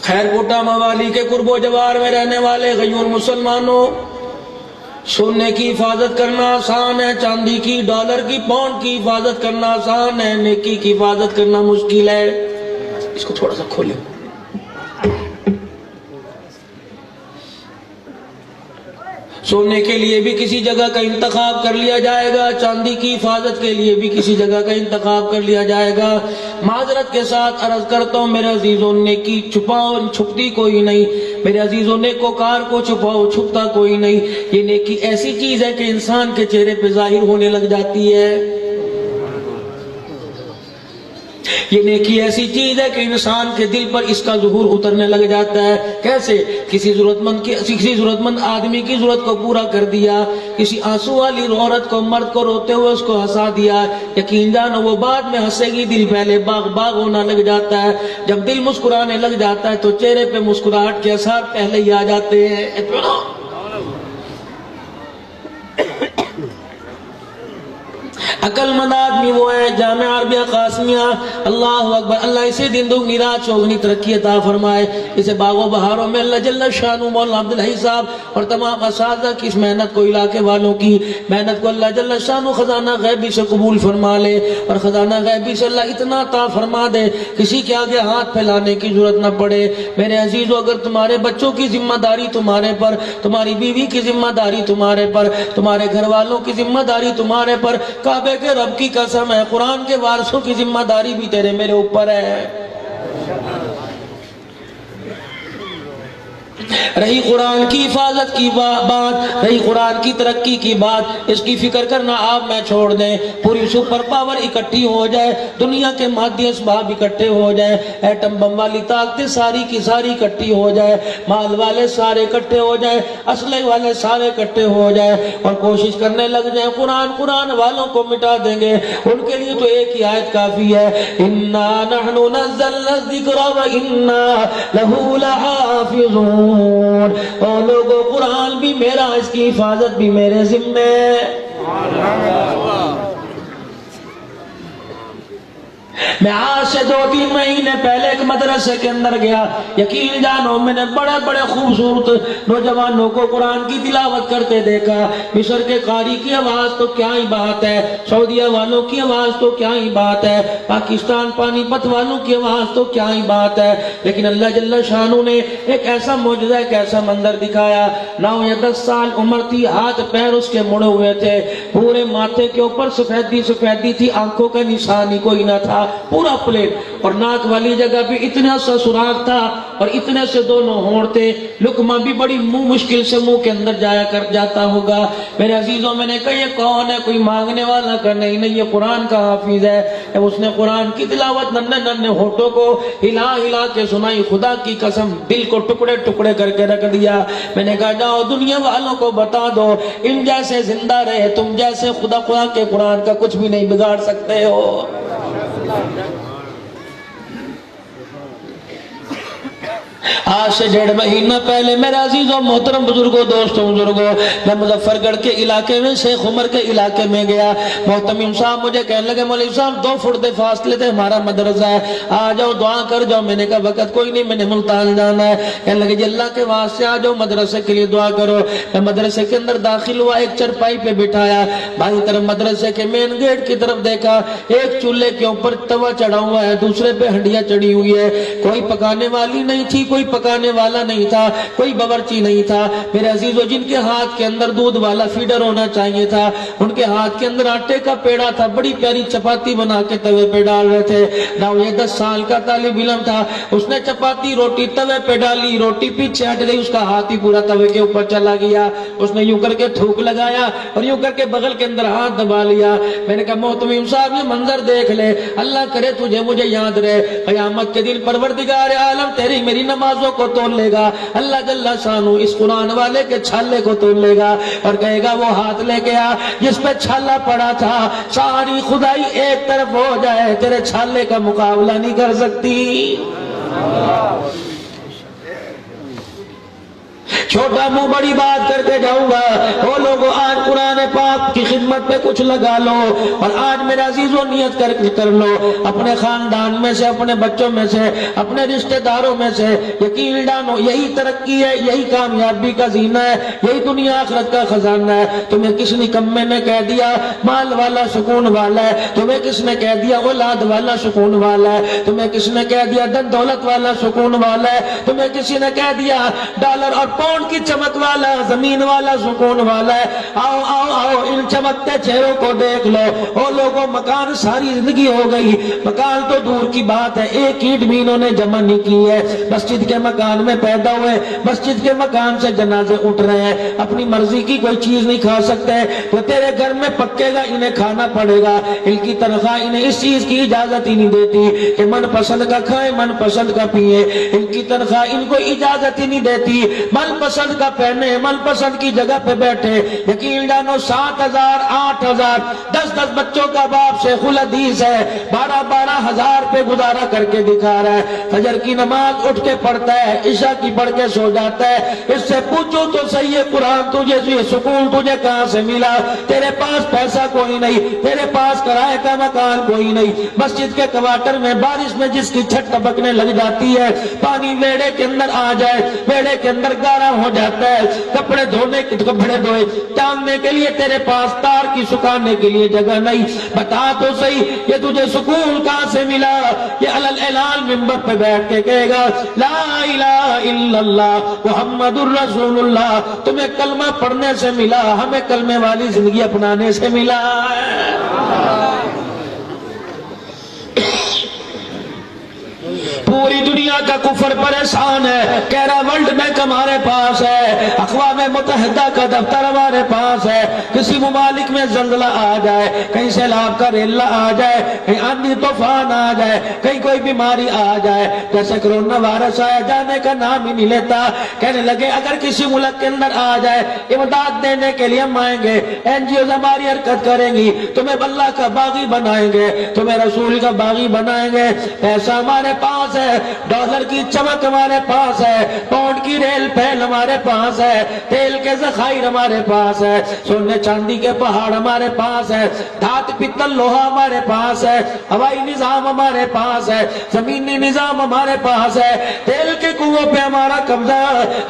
خیر کوٹا موالی کے قرب و جوار میں رہنے والے غیور مسلمانوں، سونے کی حفاظت کرنا آسان ہے، چاندی کی، ڈالر کی، پاؤنڈ کی حفاظت کرنا آسان ہے، نیکی کی حفاظت کرنا مشکل ہے۔ اس کو تھوڑا سا کھولیں۔ سونے کے لیے بھی کسی جگہ کا انتخاب کر لیا جائے گا، چاندی کی حفاظت کے لیے بھی کسی جگہ کا انتخاب کر لیا جائے گا۔ معذرت کے ساتھ عرض کرتا ہوں میرے عزیزوں، نیکی چھپاؤ چھپتی کوئی نہیں، میرے عزیزوں، نیکوکار کو چھپاؤ چھپتا کوئی نہیں۔ یہ نیکی ایسی چیز ہے کہ انسان کے چہرے پہ ظاہر ہونے لگ جاتی ہے۔ یہ نیکی ایسی چیز ہے کہ انسان کے دل پر اس کا ظہور اترنے لگ جاتا ہے۔ کیسے؟ کسی ضرورت مند آدمی کی ضرورت کو پورا کر دیا، کسی آنسو والی عورت کو، مرد کو روتے ہوئے اس کو ہنسا دیا، یقین جانو وہ بعد میں ہنسے گی، دل پہلے باغ باغ ہونا لگ جاتا ہے۔ جب دل مسکرانے لگ جاتا ہے تو چہرے پہ مسکراہٹ کے اثار پہلے ہی آ جاتے ہیں۔ عقل مند آدمی وہ ہے، جامعہ عربیہ قاسمیہ، اللہ اکبر، اللہ اسے دن دگنی رات چوگنی ترقی عطا فرمائے۔ اسے باغ و بہاروں میں اللہ جل شانہ مولانا عبدالحی صاحب اور تمام اساتذہ کی اس محنت کو، علاقے والوں کی محنت کو اللہ جل شانہ خزانہ غیبی سے قبول فرما لے، اور خزانہ غیبی سے اللہ اتنا عطا فرما دے کسی کے آگے ہاتھ پھیلانے کی ضرورت نہ پڑے۔ میرے عزیزو، اگر تمہارے بچوں کی ذمہ داری تمہارے پر، تمہاری بیوی کی ذمہ داری تمہارے پر، تمہارے گھر والوں کی ذمہ داری تمہارے پر، کعبے کے رب کی قسم ہے قرآن کے وارثوں کی ذمہ داری بھی تیرے میرے اوپر ہے۔ رہی قرآن کی حفاظت کی بات، رہی قرآن کی ترقی کی بات، اس کی فکر کرنا آپ میں چھوڑ دیں۔ پوری سپر پاور اکٹھی ہو جائے، دنیا کے مادی اسباب اکٹھے ہو جائے، ایٹم بم والی طاقتیں ساری کی ساری اکٹھی ہو جائے، مال والے سارے اکٹھے ہو جائے، اسلحے والے سارے اکٹھے ہو جائے، اور کوشش کرنے لگ جائیں قرآن والوں کو مٹا دیں گے، ان کے لیے تو ایک ہی آیت کافی ہے، اِنَّا نَحْنُ نَزَّلْنَا الذِّكْرَ وَإِنَّا لَهُ لَحَافِظُونَ۔ اور لوگوں، قرآن بھی میرا، اس کی حفاظت بھی میرے ذمہ ہے۔ میں آج سے 2-3 مہینے پہلے ایک مدرسے کے اندر گیا، یقین جانو میں نے بڑے بڑے خوبصورت نوجوانوں کو قرآن کی تلاوت کرتے دیکھا۔ مصر کے قاری کی آواز تو کیا ہی بات ہے، سعودیہ والوں کی آواز تو کیا ہی بات ہے، پاکستان پانی پت والوں کی آواز تو کیا ہی بات ہے، لیکن اللہ جل شانہ نے ایک ایسا معجزہ، ایک ایسا منظر دکھایا۔ 9 یا 10 سال عمر تھی، ہاتھ پیر اس کے مڑے ہوئے تھے، پورے ماتھے کے اوپر سفیدی سفیدی تھی، آنکھوں کا نشان ہی کوئی نہ تھا، پورا پلیٹ، اور ناک والی جگہ بھی اتنا سا سوراخ تھا، اور اتنے سے دونوں ہونٹ تھے، لقمہ بھی بڑی مشکل سے منہ کے اندر جاتا ہوگا۔ میرے عزیزوں، میں نے کہا یہ کون ہے؟ کوئی مانگنے والا کا نہیں، یہ قرآن کا حافظ ہے۔ جب اس نے قرآن کی تلاوت ننھے ننھے ہونٹوں کو ہلا ہلا کے سنائی، خدا کی قسم دل کو ٹکڑے ٹکڑے کر کے رکھ دیا۔ میں نے کہا جاؤ دنیا والوں کو بتا دو، ان جیسے زندہ رہے، تم جیسے خدا کے قرآن کا کچھ بھی نہیں بگاڑ سکتے ہو۔ آج سے 1.5 مہینہ پہلے میرے عزیزوں، محترم بزرگوں، دوستوں، بزرگوں، میں مظفر گڑھ کے علاقے میں، شیخ عمر کے علاقے میں گیا۔ محتمم صاحب مجھے کہنے لگے مولوی صاحب 2 فٹ دے فاصلے دے ہمارا مدرسہ ہے، آ جاؤ دعا کر جاؤ۔ میں نے کہا وقت کوئی نہیں، میں نے ملتان جانا ہے۔ کہنے لگے جی اللہ کے واسطے آ جاؤ، مدرسے کے لیے دعا کرو۔ میں مدرسے کے اندر داخل ہوا، ایک چرپائی پہ بٹھایا، بائیں طرف مدرسے کے مین گیٹ کی طرف دیکھا، ایک چولہے کے اوپر توا چڑھا ہوا ہے، دوسرے پہ ہنڈیاں چڑھی ہوئی ہے، کوئی پکانے والی نہیں تھی، کوئی پکانے والا نہیں تھا، کوئی باورچی نہیں تھا۔ میرے عزیزو، جن کے ہاتھ کے اندر دودھ والا فیڈر ہونا چاہیے تھا، ان کے ہاتھ کے اندر آٹے کا پیڑا تھا، بڑی پیاری چپاتی بنا کے توے پہ ڈال رہے تھے۔ یہ 10 سال کا طالب علم تھا، اس نے چپاتی روٹی توے پہ ڈالی، روٹی پیچھے ہٹ گئی، اس کا ہاتھ ہی پورا توے کے اوپر چلا گیا۔ اس نے یوں کر کے تھوک لگایا اور یوں کر کے بغل کے اندر ہاتھ دبا لیا۔ میں نے کہا محتمم صاحب یہ منظر دیکھ لے، اللہ کرے تجھے مجھے یاد رہے، قیامت کے دن پروردگار عالم تیری میری نمازوں کو تول لے گا، اللہ جل شانہ اس قرآن والے کے چھالے کو تول لے گا اور کہے گا وہ ہاتھ لے گیا جس پہ چھالا پڑا تھا، ساری خدائی ایک طرف ہو جائے تیرے چھالے کا مقابلہ نہیں کر سکتی۔ چھوٹا منہ بڑی بات کر کے جاؤں گا۔ وہ لوگوں آج قرآن پاک کی خدمت پہ کچھ لگا لو، اور آج میرے عزیزوں نیت کر لو اپنے خاندان میں سے، اپنے بچوں میں سے، اپنے رشتہ داروں میں سے، یقین ڈالو یہی ترقی ہے، یہی کامیابی کا زینہ ہے، یہی دنیا آخرت کا خزانہ ہے۔ تمہیں کس نکمے نے کہہ دیا مال والا سکون والا ہے؟ تمہیں کس نے کہہ دیا اولاد والا سکون والا ہے؟ تمہیں کس نے کہہ دیا دن دولت والا سکون والا ہے؟ تمہیں کسی نے کہہ دیا ڈالر اور پاؤنڈ کی چمک والا زمین والا سکون والا ہے؟ آؤ آؤ آؤ ان چمکتے چہروں کو دیکھ لو۔ او لوگوں مکان ساری زندگی ہو گئی، مکان تو دور کی بات ہے، ایک اینٹ بھی انہوں نے جمع نہیں کی ہے۔ مسجد کے مکان میں پیدا ہوئے، مسجد کے مکان سے جنازے اٹھ رہے ہیں، اپنی مرضی کی کوئی چیز نہیں کھا سکتے، تو تیرے گھر میں پکے گا انہیں کھانا پڑے گا۔ ان کی تنخواہ انہیں اس چیز کی اجازت ہی نہیں دیتی کہ من پسند کا کھائیں، من پسند کا پیئے۔ ان کی تنخواہ ان کو اجازت ہی نہیں دیتی من پسند کا پہنے، من پسند کی جگہ پہ بیٹھے۔ یقین جانو 7,000 8,000 10 بچوں کا باپ شیخ الحدیث ہے، 12 ہزار پہ گزارا کر کے دکھا رہا ہے۔ فجر کی نماز اٹھ کے پڑھتا ہے، عشاء کی پڑھ کے سو جاتا ہے۔ اس سے پوچھو تو صحیح ہے قرآن تجھے یہ سکون تجھے کہاں سے ملا؟ تیرے پاس پیسہ کوئی نہیں، تیرے پاس کرائے کا مکان کوئی نہیں، مسجد کے کوارٹر میں بارش میں جس کی چھت ٹپکنے لگ جاتی ہے، پانی بیڑے کے اندر آ جائے، بیڑے کے اندر گارا ہو جاتا ہے، کپڑے دھونے کے کپڑے دھوئے ٹانگنے کے لیے تیرے پاس تار کی سکھانے کے لیے جگہ نہیں۔ بتا تو صحیح یہ تجھے سکون کہاں سے ملا؟ یہ علل اعلان منبر پہ بیٹھ کے کہے گا لا الہ الا اللہ محمد الرسول اللہ۔ تمہیں کلمہ پڑھنے سے ملا، ہمیں کلمے والی زندگی اپنانے سے ملا ہے۔ پوری دنیا کا کفر پریشان ہے، کہہ رہا ورلڈ بینک ہمارے پاس ہے، اقوام متحدہ کا دفتر ہمارے پاس ہے، کسی ممالک میں زلزلہ آ جائے، کہیں سیلاب کا ریلہ آ جائے، کہیں آندھی طوفان آ جائے، کہیں کوئی بیماری آ جائے، جیسے کرونا وائرس آیا جانے کا نام ہی نہیں لیتا، کہنے لگے اگر کسی ملک کے اندر آ جائے امداد دینے کے لیے ہم آئیں گے، NGOs ہماری حرکت کریں گی، تمہیں اللہ کا باغی بنائیں گے، تمہیں رسول کا باغی بنائیں گے۔ پیسہ ہمارے پاس ہے، ڈالر کی چمک ہمارے پاس ہے، پاؤنڈ کی ریل پھیل ہمارے پاس ہے، تیل کے ذخائر ہمارے پاس ہے، سونے چاندی کے پہاڑ ہمارے پاس ہے، دھات پتل لوہا ہمارے پاس ہے، ہوائی نظام ہمارے پاس ہے، زمینی نظام ہمارے پاس ہے، تیل کے کنووں پہ ہمارا قبضہ،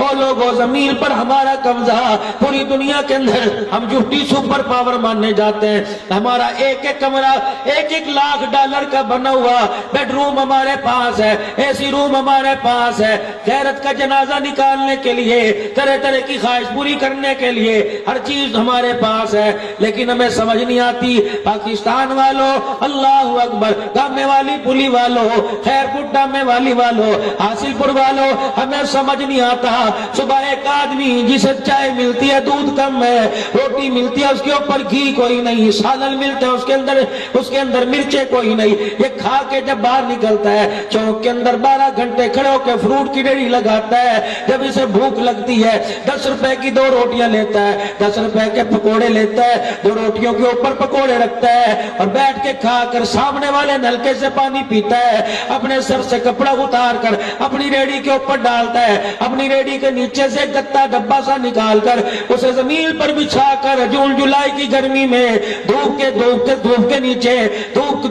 اور لوگوں زمین پر ہمارا قبضہ۔ پوری دنیا کے اندر ہم جھوٹی سپر پاور ماننے جاتے ہیں، ہمارا ایک ایک کمرہ 1-1 لاکھ ڈالر کا بنا ہوا بیڈ روم ہمارے پاس ہے، ایسی روم ہمارے پاس ہے، غیرت کا جنازہ نکالنے کے لیے، طرح طرح کی خواہش پوری کرنے کے لیے ہر چیز ہمارے پاس ہے، لیکن ہمیں سمجھ نہیں آتی۔ پاکستان والوں اللہ اکبر، گامے والی پولی والوں، خیر پور ڈامے والی والوں، حاصل پور والوں، ہمیں سمجھ نہیں آتا۔ صبح ایک آدمی جسے چائے ملتی ہے دودھ کم ہے، روٹی ملتی ہے اس کے اوپر گھی کوئی نہیں، سالن ملتا ہے اس کے اندر مرچیں کوئی نہیں، یہ کھا کے جب باہر نکلتا ہے چوک کے اندر 12 گھنٹے کھڑے ہو کے فروٹ کی ریڑھی لگاتا ہے، جب اسے بھوک لگتی ہے 10 روپے کی 2 روٹیاں لیتا ہے، 10 روپے کے پکوڑے لیتا ہے، 2 روٹیوں کے اوپر پکوڑے رکھتا ہے اور بیٹھ کے کھا کر سامنے والے نلکے سے پانی پیتا ہے، اپنے سر سے کپڑا اتار کر اپنی ریڑھی کے اوپر ڈالتا ہے، اپنی ریڑھی کے نیچے سے گتا ڈبا سا نکال کر اسے زمین پر بچھا کر جون جولائی کی گرمی میں دھوپ کے نیچے دھوپ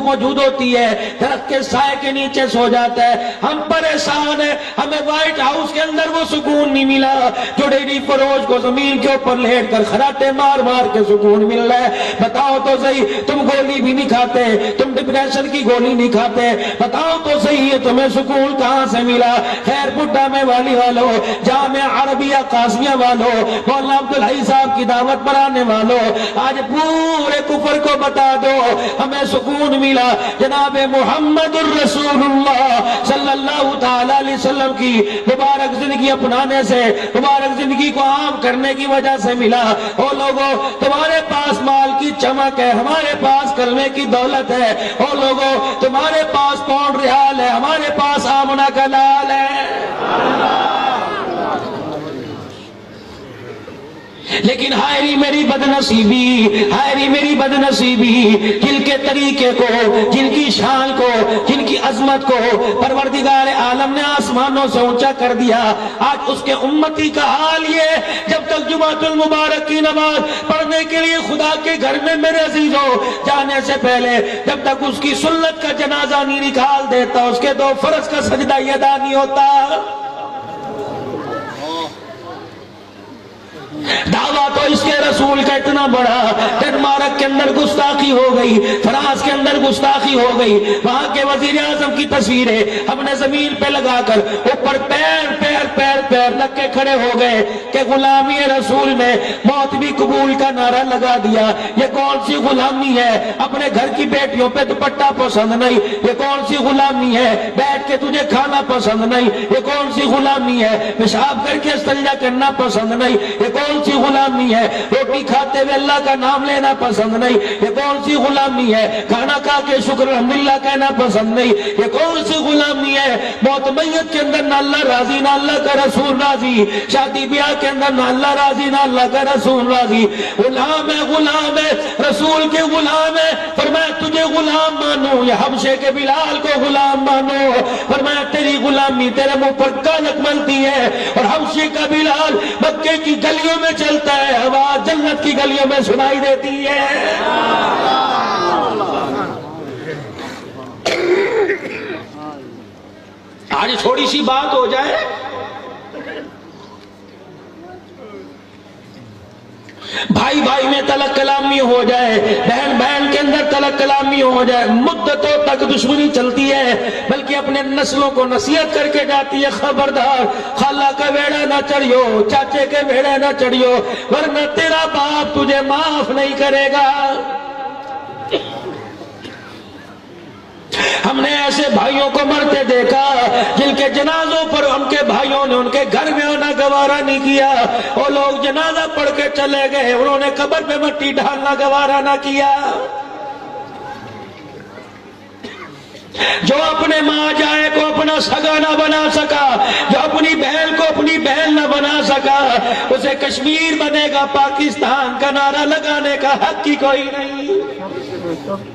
موجود ہوتی ہے، درخت کے سائے کے نیچے سو جاتا ہے۔ ہم پریشان ہیں، ہمیں وائٹ ہاؤس کے اندر وہ سکون نہیں ملا جو ڈیری فروش کو زمین کے اوپر لیٹ کر خراٹے مار مار کے سکون مل رہا ہے۔ بتاؤ تو صحیح تم گولی بھی نہیں کھاتے، تم ڈپریشن کی گولی نہیں کھاتے، بتاؤ تو صحیح تمہیں سکون کہاں سے ملا؟ خیر پٹا میں والی والوں، جامعہ عربیہ قاسمیہ والوں، مولانا عبدالحی صاحب کی دعوت پر آنے والوں، آج پورے کفر کو بتا دو ہمیں سکون ملا جناب محمد الرسول اللہ صلی اللہ تعالی علیہ وسلم کی مبارک زندگی اپنانے سے، مبارک زندگی کو عام کرنے کی وجہ سے ملا۔ او لوگوں تمہارے پاس مال کی چمک ہے، ہمارے پاس کلمے کی دولت ہے۔ او لوگوں تمہارے پاس پاؤنڈ ریال ہے، ہمارے پاس آمنہ کا لال ہے۔ لیکن ہائری میری بدنصیبی، ہائری میری بدنصیبی، جن کے طریقے کو، جن کی شان کو، جن کی عظمت کو پروردگار عالم نے آسمانوں سے اونچا کر دیا، آج اس کے امتی کا حال یہ، جب تک جمعۃ المبارک کی نماز پڑھنے کے لیے خدا کے گھر میں میرے عزیزوں جانے سے پہلے جب تک اس کی سنت کا جنازہ نہیں نکال دیتا، اس کے 2 فرض کا سجدہ ادا نہیں ہوتا۔ دعویٰ تو اس کے رسول کا اتنا بڑا، ڈنمارک کے اندر گستاخی ہو گئی، فرانس کے اندر گستاخی ہو گئی، وہاں کے وزیر اعظم کی تصویریں ہم نے زمین پہ لگا کر اوپر پیر پیر پیر پیر لگ کے کھڑے ہو گئے کہ غلامی رسول میں موت بھی قبول کا نعرہ لگا دیا۔ یہ کون سی غلامی ہے؟ اپنے گھر کی بیٹیوں پہ دوپٹہ پسند نہیں۔ یہ کون سی غلامی ہے؟ بیٹھ کے تجھے کھانا پسند نہیں۔ یہ کون سی غلامی ہے؟ پیشاب کر کے استنجا کرنا پسند نہیں۔ یہ کون سی غلامی ہے؟ روٹی کھاتے ہوئے اللہ کا نام لینا پسند نہیں۔ یہ کون سی غلامی ہے؟ کھانا کھا کے شکر الحمدللہ کہنا پسند نہیں۔ یہ کون سی غلامی ہے؟ موت میت کے اندر نہ اللہ راضی نہ اللہ کا رسول راضی، شادی بیاہ کے اندر نہ اللہ راضی نہ اللہ کا رسول راضی۔ غلام ہے رسول کے غلام ہے، فرمایا تجھے غلام مانو یا حبشے کے بلال کو غلام مانو، فرمایا تیری غلامی تیرے منہ پر کالک ملتی ہے، اور حبشے کا بلال مکے کی گلیوں میں چلتا ہے، آواز جنت کی گلیوں میں سنائی دیتی ہے۔ آج تھوڑی سی بات ہو جائے، بھائی بھائی میں تلک کلامی ہو جائے، بہن بہن کے اندر تلک کلامی ہو جائے، مدتوں تک دشمنی چلتی ہے، بلکہ اپنے نسلوں کو نصیحت کر کے جاتی ہے، خبردار خالہ کا بیڑا نہ چڑھیو، چاچے کے بیڑے نہ چڑھیو، ورنہ تیرا باپ تجھے معاف نہیں کرے گا۔ ہم نے ایسے بھائیوں کو مرتے دیکھا جن کے جنازوں پر ان کے بھائیوں نے ان کے گھر میں آنا گوارا نہیں کیا، وہ لوگ جنازہ پڑھ کے چلے گئے، انہوں نے قبر پہ مٹی ڈالنا گوارا نہ کیا۔ جو اپنے ماں جائے کو اپنا سگا نہ بنا سکا، جو اپنی بہن کو اپنی بہن نہ بنا سکا، اسے کشمیر بنے گا پاکستان کا نعرہ لگانے کا حق ہی کوئی نہیں۔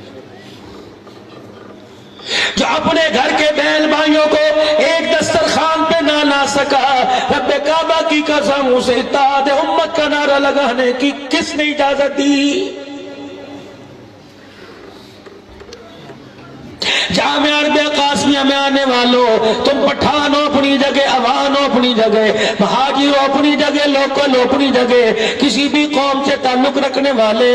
جو اپنے گھر کے بہن بھائیوں کو ایک دسترخوان پہ نہ لا سکا، رب کعبہ کی قسم اسے اتحاد امت کا نعرہ لگانے کی کس نے اجازت دی؟ جامعہ عربیہ قاسمیہ میں آنے والوں، تم پٹھان ہو اپنی جگہ، افغان ہو اپنی جگہ، مہاجر ہو اپنی جگہ، لوکل ہو اپنی جگہ، کسی بھی قوم سے تعلق رکھنے والے،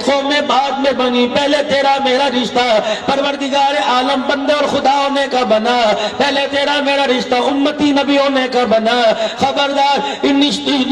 قومیں بعد میں بنی، پہلے تیرا میرا رشتہ پروردگار عالم بندے اور خدا ہونے کا بنا، پہلے تیرا میرا رشتہ امتی نبی ہونے کا بنا۔ خبردار ان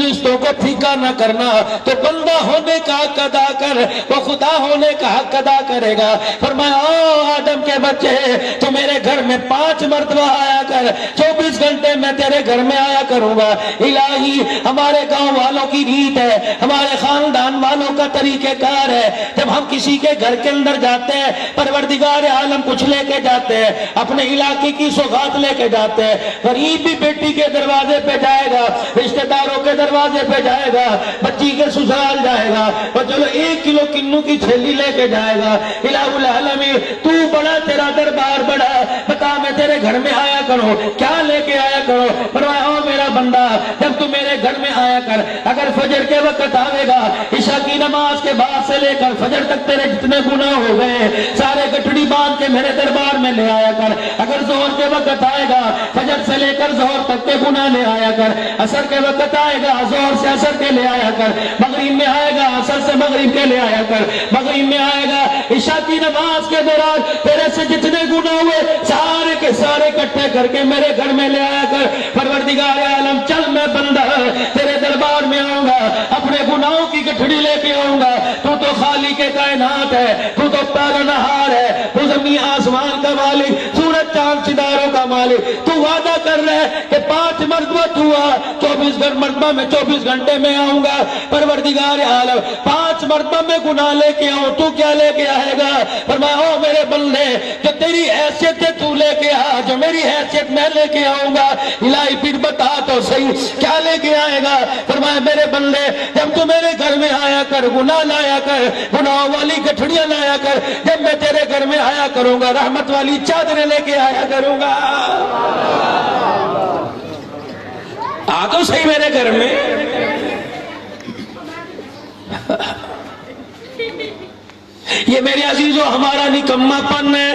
رشتوں کو پھیکا نہ کرنا، تو بندہ ہونے کا حق ادا کر، وہ خدا ہونے کا حق ادا کرے گا۔ فرمایا او آدم کے بچے، تو میرے گھر میں 5 مرتبہ آیا کر، 24 گھنٹے میں تیرے گھر میں آیا کروں گا۔ الہی ہمارے گاؤں والوں کی ریت ہے، ہمارے خاندان والوں کا طریقہ کار ہے، جب ہم کسی کے گھر کے اندر جاتے ہیں پروردگار عالم کچھ لے کے جاتے ہیں، اپنے علاقے کی سوغات لے کے جاتے ہیں۔ غریب بھی بیٹی کے دروازے پہ جائے گا، رشتہ داروں کے دروازے پہ جائے گا، بچی کے سسرال جائے گا، اور چلو 1 کلو کنو کی تھیلی لے کے جائے گا۔ الہ العالمین تو بڑا، تیرا دربار بڑا، بتا میں تیرے گھر میں آیا کروں، کیا لے کے آیا کرو؟ فرمایا او میرا بندہ، جب تو میرے گھر میں آیا کر، اگر فجر کے وقت آئے گا، عشاء کی نماز کے بعد سے لے کر فجر تک تیرے جتنے گناہ ہو گئے سارے گٹھڑی باندھ کے میرے دربار میں لے آیا کر۔ اگر ظہر کے وقت آئے گا، فجر سے لے کر ظہر تک کے گناہ لے آیا کر۔ عصر کے وقت آئے گا، ظہر سے عصر کے لے آیا کر۔ مغرب میں آئے گا، عصر سے مغرب کے لے آیا کر۔ مغرب میں آئے گا، عشاء کی نماز کے دوران تیرے سے جتنے گناہ ہوئے سارے کے سارے اکٹھے کر کے میرے گھر میں لے آیا کر۔ پروردگار عالم چل میں بندہ تیرے دربار میں آؤں گا، اپنے گناہوں کی گٹھڑی لے کے آؤں گا۔ تو خالق کے کائنات ہے، تو پالنہار ہے، تو زمین آسمان کا مالک، سورج چاند ستاروں کا مالک۔ تو وعدہ کر رہا ہے کہ 5 مرتبہ تو آ، 24 مرتبہ میں 24 گھنٹے میں آؤں گا۔ پروردگار عالم 5 مرتبہ میں گناہ لے کے آؤں، تو کیا لے کے آئے گا؟ فرمایا او میرے بندے، جو تیری حیثیت ہے تو لے کے آ، جو میری حیثیت میں لے کے آؤں گا۔ الہی پھر بتا تو صحیح کیا لے کے آئے گا؟ فرمایا میرے بندے جب تو میرے گھر میں آیا کر گناہ لایا کر، گناہ والی گٹھڑیاں لایا کر، جب میں تیرے گھر میں آیا کروں گا رحمت والی چادریں لے کے آیا کروں گا۔ آ تو صحیح میرے گھر میں۔ یہ میرے عزیزو ہمارا نکما پن ہے۔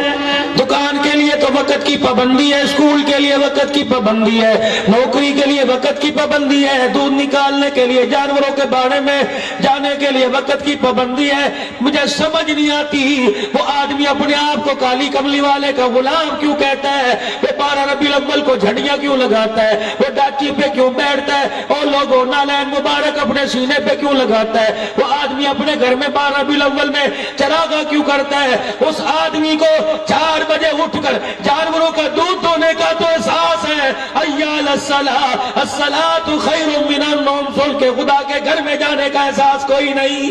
دکان کے لیے تو وقت کی پابندی ہے، اسکول کے لیے وقت کی پابندی ہے، نوکری کے لیے وقت کی پابندی ہے، دودھ نکالنے کے لیے جانوروں کے باڑے میں جانے کے لیے وقت کی پابندی ہے۔ مجھے سمجھ نہیں آتی وہ آدمی اپنے آپ کو کالی کملی والے کا غلام کیوں کہتا ہے، وہ 12 ربیع الاول کو جھنڈیاں کیوں لگاتا ہے، وہ ڈاچی پہ کیوں بیٹھتا ہے، اور لوگوں نالین مبارک اپنے سینے پہ کیوں لگاتا ہے، وہ آدمی اپنے گھر میں 12 ربیع الاول میں چراغاں کیوں کرتا ہے۔ اس آدمی کو 4 بجے اٹھ کر جانوروں کا دودھ دونے کا تو احساس ہے، حیّ علی الصلاۃ الصلاۃ خیر من النوم سن کے خدا کے گھر میں جانے کا احساس کوئی نہیں۔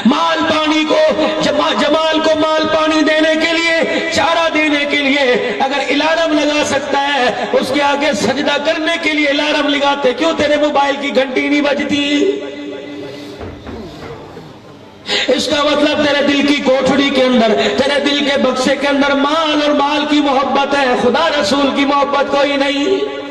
مال پانی کو جمال کو مال پانی دینے کے لیے، چارہ دینے کے لیے اگر الارم لگا سکتا ہے، اس کے آگے سجدہ کرنے کے لیے الارم لگاتے کیوں تیرے موبائل کی گھنٹی نہیں بجتی؟ اس کا مطلب تیرے دل کی کوٹھڑی کے اندر، تیرے دل کے بکسے کے اندر مال اور مال کی محبت ہے، خدا رسول کی محبت کوئی نہیں۔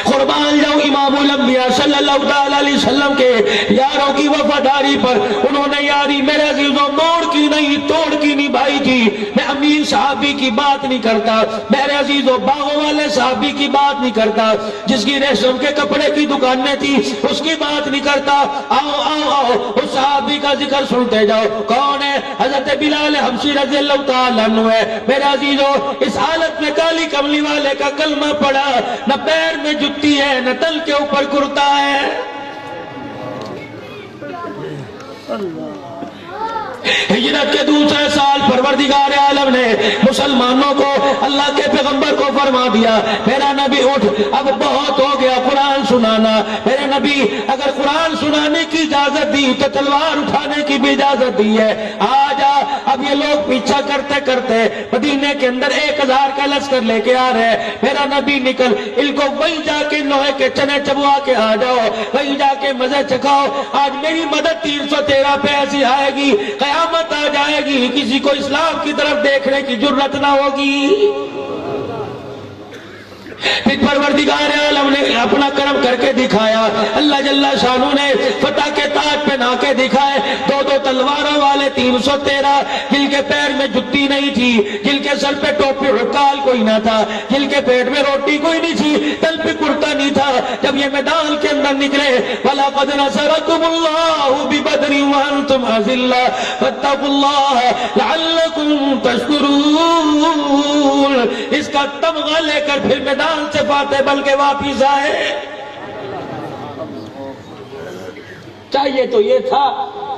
قربان جاؤں امام الانبیاء صلی اللہ علیہ وسلم کے یاروں کی وفاداری پر، انہوں نے یاری میرے عزیزوں موڑ کی نہیں توڑ کی نبھائی تھی۔ میں امیر صحابی کی بات نہیں کرتا، میرے عزیزوں باغوں والے صحابی کی بات نہیں کرتا، جس کی ریشم کے کپڑے کی دکانیں تھی اس کی بات نہیں کرتا۔ آؤ آؤ آؤ اس صحابی کا ذکر سنتے جاؤ۔ کون ہے؟ حضرت بلال حبشی رضی اللہ تعالیٰ عنہ ہے۔ میرے عزیزوں اس حالت میں کالی کملی والے کا کلمہ پڑا، نہ پیر میں جتی ہے نہ تل کے اوپر کرتا ہے۔ ہجرت کے دوسرے سال پروردگار عالم نے مسلمانوں کو، اللہ کے پیغمبر کو فرما دیا، میرا نبی اٹھ، اب بہت ہو گیا قرآن سنانا۔ میرے نبی اگر قرآن سنانے کی اجازت دی تو تلوار اٹھانے کی بھی اجازت دی ہے۔ آ جا، اب یہ لوگ پیچھا کرتے کرتے مدینے کے اندر 1000 کا لشکر لے کے آ رہے ہیں۔ میرا نبی نکل، ان کو وہیں جا کے لوہے کے چنے چبوا کے آ جاؤ، وہیں جا کے مزے چکھاؤ۔ آج میری مدد 313 پہ ایسی آئے گی، قیامت آ جائے گی، کسی کو اسلام کی طرف دیکھنے کی جرت نہ ہوگی۔ پھر پروردگار عالم نے اپنا کرم کر کے دکھایا، اللہ جل شانہ نے فتح کے تاج پہنا کے دکھائے۔ 2 تلواروں والے 313، جن کے پیر میں جتی نہیں تھی، جن کے سر پہ ٹوپی عقال کوئی نہ تھا، جن کے پیٹ میں روٹی کوئی نہیں تھی، تل پہ کرتا نہیں تھا، جب یہ میدان کے اندر نکلے، وَلَقَدْ نَصَرَكُمُ اللَّهُ بِبَدْرٍ وَأَنْتُمْ أَذِلَّةٌ فَاتَّقُوا اللَّهَ لَعَلَّكُمْ تَشْكُرُونَ۔ اس کا تمغہ لے کر پھر میدان سے فاتح بلکہ واپس آئے۔ چاہیے تو یہ تھا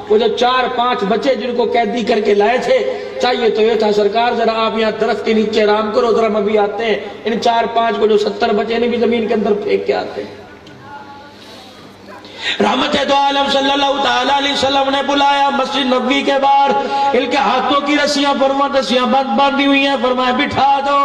وہ جو 4-5 بچے جن کو قیدی کر کے لائے تھے، چاہیے تو یہ تھا سرکار ذرا آپ یہاں درخت کے نیچے آرام کرو، ذرا ہم ابھی آتے ہیں، ان 4-5 کو جو 70 بچے نے بھی زمین کے اندر پھینک کے آتے ہیں۔ رحمت دو عالم صلی اللہ تعالیٰ علیہ وسلم نے بلایا مسجد نبوی کے باہر، ان کے ہاتھوں کی رسیاں بند باندھی ہوئی ہیں، فرمایا بٹھا دو۔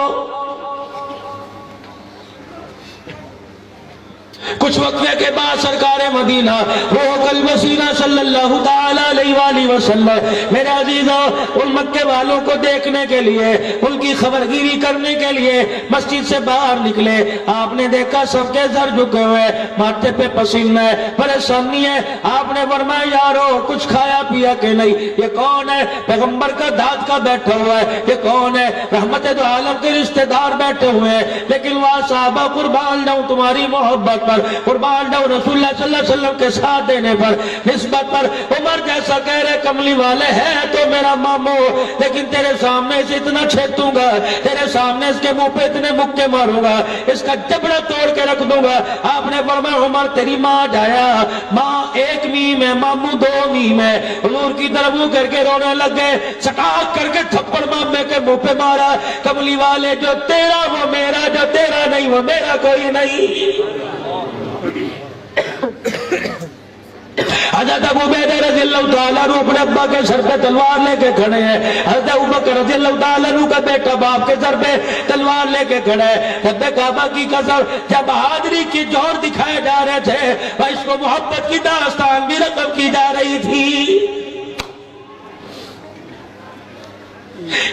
کچھ وقفے کے بعد سرکار مدینہ روح الوسیلہ صلی اللہ تعالیٰ علیہ وآلہ وسلم میرے عزیزوں ان مکے والوں کو دیکھنے کے لیے، ان کی خبرگیری کرنے کے لیے مسجد سے باہر نکلے۔ آپ نے دیکھا سب کے سر جھکے ہوئے، ماتھے پہ پسینہ ہے، پریشانی ہے۔ آپ نے فرمایا یارو کچھ کھایا پیا کہ نہیں؟ یہ کون ہے؟ پیغمبر کا داد کا بیٹھا ہوا ہے۔ یہ کون ہے؟ رحمت دو عالم کے رشتہ دار بیٹھے ہوئے ہیں۔ لیکن وہاں صحابہ قربان جاؤں تمہاری محبت پر، قربان جاؤں رسول اللہ صلی اللہ علیہ وسلم کے ساتھ دینے پر، نسبت پر، عمر جیسا کہہ رہے کملی والے ہیں تو میرا مامو، لیکن تیرے سامنے اسے اتنا چھیتوں گا، تیرے سامنے اس کے منہ پہ اتنے مکے ماروں گا، اس کا جبڑا توڑ کے رکھ دوں گا۔ آپ نے فرمایا عمر تیری ماں جایا، ماں 1 میم ہے، مامو 2 میم ہے۔ حضور کی طرف منہ کر کے رونے لگ گئے، سٹاک کر کے تھپڑ مامے کے منہ پہ مارا۔ کملی والے جو تیرا وہ میرا، جو تیرا نہیں وہ میرا کوئی نہیں۔ حضرت ابو عبیدہ رضی اللہ تعالیٰ عنہ اپنے ابا کے سر پہ تلوار لے کے کھڑے ہیں. حضرت ابو بکر رضی اللہ تعالیٰ عنہ کا بیٹا باپ کے سر پہ تلوار لے کے کھڑا ہے. رب کعبہ کی قسم جب بہادری کی جوہر دکھائے جا رہے تھے وہ اس کو محبت کی داستان بھی رقم کی جا رہی تھی.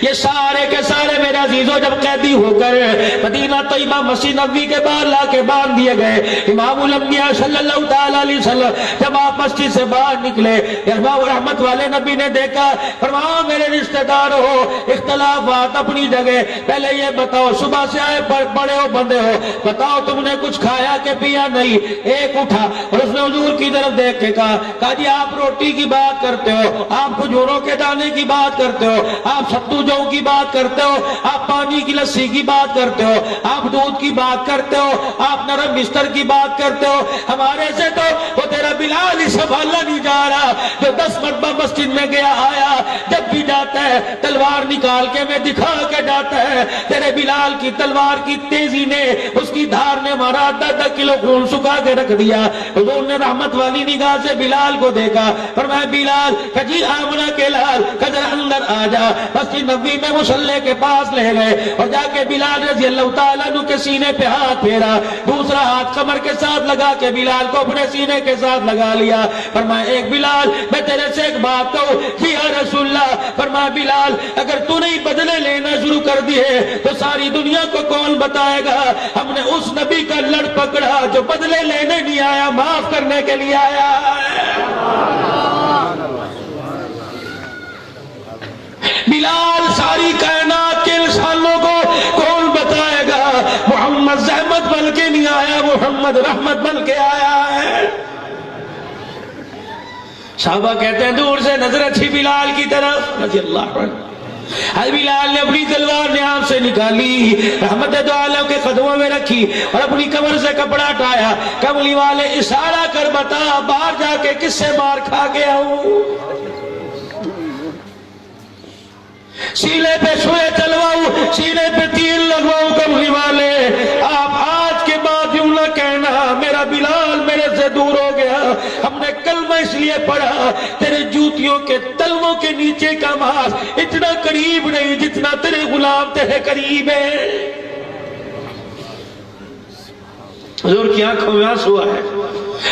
یہ سارے کے سارے میرے عزیزوں جب قیدی ہو کر مدینہ طیبہ مسجد نبوی کے باہر لا کے باندھ دیے گئے, امام الانبیاء صلی اللہ تعالیٰ علیہ وسلم جب آپ مسجد سے باہر نکلے, رحمت والے نبی نے دیکھا, فرمایا میرے رشتہ دار ہو, اختلافات اپنی جگہ, پہلے یہ بتاؤ صبح سے آئے بڑے ہو بندے ہو, بتاؤ تم نے کچھ کھایا کہ پیا نہیں. ایک اٹھا اور اس نے حضور کی طرف دیکھ کے کہا جی آپ روٹی کی بات کرتے ہو, آپ کھجوروں کے دانے کی بات کرتے ہو, آپ ستو جو کی بات کرتے ہو, آپ پانی کی لسی کی بات کرتے ہو, آپ دودھ کی بات کرتے ہو, آپ نرم بستر کی بات کرتے ہو, ہمارے سے تو وہ تیرا بلال ہی سنبھالا نہیں جا رہا جو 10 مرتبہ مسجد میں گیا آیا, جب بھی جاتا ہے تلوار نکال کے میں دکھا کے جاتا ہے. تیرے بلال کی تلوار کی تیزی نے, اس کی دھار نے ہمارا 10 کلو خون سکھا کے رکھ دیا. حضور نے رحمت والی نگاہ سے بلال کو دیکھا, فرمایا بلال کجی آمنہ کے لال کجر اندر آ جا. مسجد نبوی میں مصلی کے پاس لے گئے اور جا کے بلال رضی اللہ تعالیٰ عنہ کے سینے پہ ہاتھ پھیرا, دوسرا ہاتھ کمر کے ساتھ لگا کے بلال کو اپنے سینے کے ساتھ لگا لیا. فرمایا ایک بلال میں تیرے سے ایک بات کہوں, جی یا رسول اللہ. فرمایا بلال اگر تو نہیں بدلے لینا شروع کر دیے تو ساری دنیا کو کون بتائے گا ہم نے اس نبی کا لڑ پکڑا جو بدلے لینے نہیں آیا, معاف کرنے کے لیے آیا. بلال ساری کائنات کے انسانوں کو کون بتائے گا محمد زحمت بن کے نہیں آیا, محمد رحمت بن کے آیا ہے. صحابہ کہتے ہیں دور سے نظر تھی بلال کی طرف رضی اللہ عنہ. بلال نے اپنی تلوار نیام سے نکالی, رحمت دو عالم کے قدموں میں رکھی اور اپنی کمر سے کپڑا ہٹایا. کملی والے اشارہ کر بتا باہر جا کے کس سے مار کھا گیا ہوں, سینے پہ سوئے چلواؤں, سینے پہ تیر لگواؤں. کملی والے آپ آج کے بعد یوں نہ کہنا میرا بلال میرے سے دور ہو گیا, ہم نے کلمہ اس لیے پڑھا تیرے جوتیوں کے تلووں کے نیچے کا ماس اتنا قریب نہیں جتنا تیرے غلام تیرے قریب ہے. حضور کی آنکھوں میں آنسو ہے.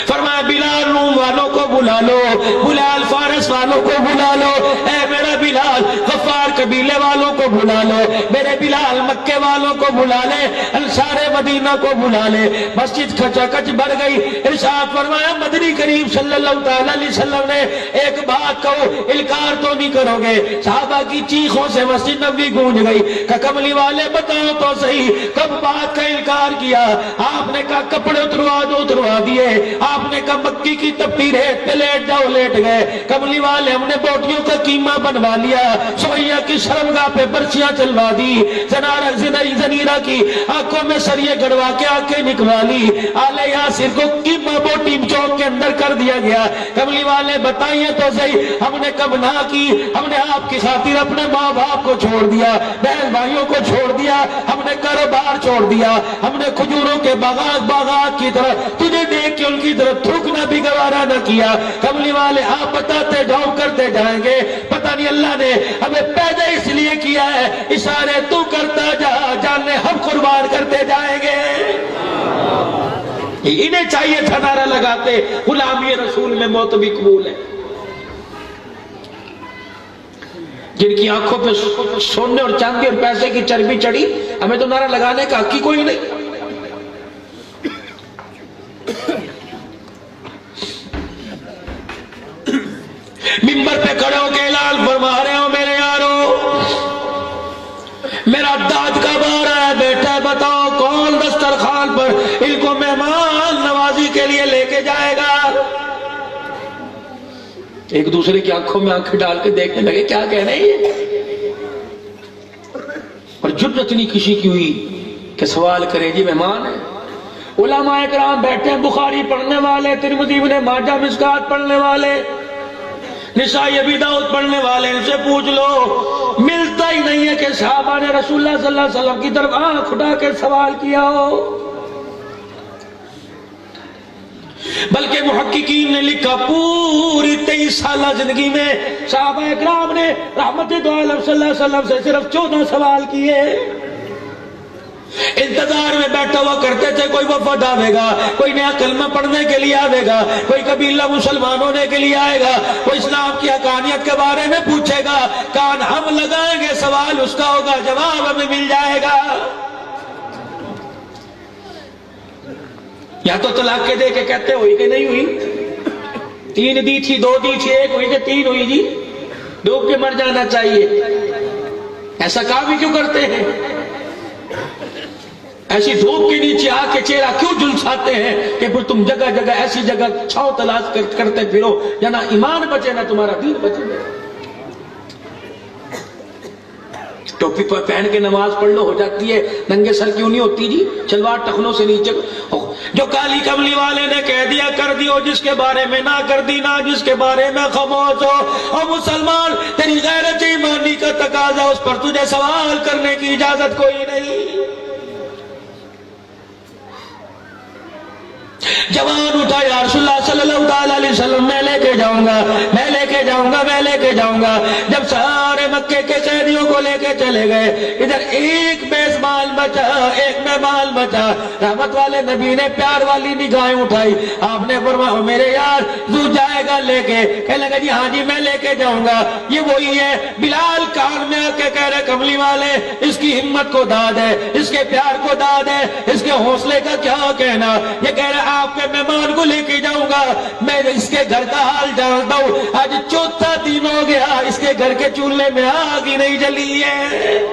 فرمایا بلال روم والوں کو بلا لو, بلال فارس والوں کو بلا لو, اے میرا بلال غفار قبیلے والوں کو بلا لو, میرے بلال مکے والوں کو بلا لے, انصار مدینہ کو بلا لے. مسجد کھچا کچ بڑھ گئی. ارشاد فرمایا مدنی کریم صلی اللہ تعالی علیہ وسلم نے ایک بات کہو, انکار تو نہیں کرو گے. صحابہ کی چیخوں سے مسجد نبوی گونج گئی. کہ کملی والے بتاؤ تو صحیح کب بات کا انکار کیا؟ آپ نے کہا کپڑے اتروا دو, اتروا دیے. آپ نے کہا مکی کی تپتی ریت پہ لیٹ جاؤ, لیٹ گئے. کملی والے ہم نے بوٹیوں کا قیمہ بنوا لیا, سویا کی شرمگاہ پہ برچیاں چلوا دی, زنیرہ کی آنکھوں میں سریے گڑوا کے آنکھیں نکوا لی. آلے یاسر کو قیمہ بوٹی چوک کے اندر کر دیا گیا. کملی والے بتائیے تو صحیح ہم نے کب نہ کی, ہم نے آپ کی خاطر اپنے ماں باپ کو چھوڑ دیا, بہن بھائیوں کو چھوڑ دیا, ہم نے کاروبار چھوڑ دیا, ہم نے کھجوروں کے باغات کی طرح تجھے دیکھ کے ان کی طرف تھوکنا بھی گوارا نہ کیا. کملی والے آپ بتاتے جاؤ کرتے جائیں گے, پتہ نہیں اللہ نے ہمیں پیدا اس لیے کیا ہے, اشارے تو کرتا جا, جانے ہم قربان کرتے جائیں گے. انہیں چاہیے تھا نعرہ لگاتے غلامی رسول میں موت بھی قبول ہے. جن کی آنکھوں پہ سونے اور چاندی اور پیسے کی چربی چڑھی, ہمیں تو نعرہ لگانے کا حق ہی کوئی نہیں. منبر پہ کھڑے ہو کے اعلان فرما رہے ہو میرے یارو, میرا داد کا بار ہے, بیٹا بتاؤ کون دسترخوان پر ان کو مہمان نوازی کے لیے لے کے جائے گا. ایک دوسرے کی آنکھوں میں آنکھ ڈال کے دیکھنے لگے کیا کہہ رہے ہیں, اور جرأت نہیں کسی کی ہوئی کہ سوال کرے جی مہمان ہے. علماء کرام بیٹھے ہیں, بخاری پڑھنے والے, ترمذی ابن ماجہ مشکات پڑھنے والے, نسائی ابی داؤد پڑھنے والے, ان سے پوچھ لو ملتا ہی نہیں ہے کہ صحابہ نے رسول اللہ صلی اللہ علیہ وسلم کی طرف آنکھ اٹھا کے سوال کیا ہو. بلکہ محققین نے لکھا پوری 23 سالہ زندگی میں صحابہ اکرام نے رحمت دو عالم صلی اللہ علیہ وسلم سے صرف 14 سوال کیے. انتظار میں بیٹھا ہوا کرتے تھے کوئی وفد آئے گا, کوئی نیا کلمہ پڑھنے کے لیے آئے گا, کوئی قبیلہ مسلمان ہونے کے لیے آئے گا, کوئی اسلام کی حقانیت کے بارے میں پوچھے گا. کان ہم لگائیں گے, سوال اس کا ہوگا, جواب ہمیں مل جائے گا. یا تو طلاق کے دے کے کہتے ہوئی کہ نہیں ہوئی, 3 دی تھی, 2 دی تھی, 1 ہوئی کہ 3 ہوئی جی, ڈوب کے مر جانا چاہیے. ایسا کام ہی کیوں کرتے ہیں؟ ایسی دھوپ کے نیچے آ کے چہرہ کیوں جلساتے ہیں کہ پھر تم جگہ جگہ ایسی جگہ چھاؤں تلاش کرتے پھرو, یا نہ ایمان بچے نہ تمہارا دین بچے. ٹوپی پر پہن کے نماز پڑھ لو, ہو جاتی ہے, ننگے سر کیوں نہیں ہوتی جی, شلوار ٹخنوں سے نیچے. جو کالی کملی والے نے کہہ دیا کر دیو, جس کے بارے میں نہ کر دی نہ جس کے بارے میں خاموش ہو. اور مسلمان تیری غیرت ایمانی کا تقاضا, اس پر تجھے سوال کرنے کی اجازت کوئی نہیں. جوان اٹھا, یا رسول اللہ صلی اللہ علیہ وسلم میں لے کے جاؤں گا, میں لے کے جاؤں گا, میں لے کے جاؤں گا. جب سارے مکے کے قیدیوں کو لے کے چلے گئے, ادھر ایک میزبان بچا, ایک مہمان بچا. رحمت والے نبی نے پیار والی نگاہیں اٹھائی, آپ نے فرمایا میرے یار تو جائے گا لے کے؟ کہنے لگا جی ہاں جی میں لے کے جاؤں گا. یہ وہی ہے بلال, کان میں آ کے کہہ رہے کملی والے اس کی ہمت کو داد ہے, اس کے پیار کو داد ہے, اس کے حوصلے کا کیا کہنا. یہ کہہ رہے آپ کے مہمان کو لے کے جاؤں گا, میں اس کے گھر کا حال جانتا ہوں. آج 4تھا دن ہو گیا, اس کے گھر کے چولہے میں آگ ہی نہیں جلی ہے.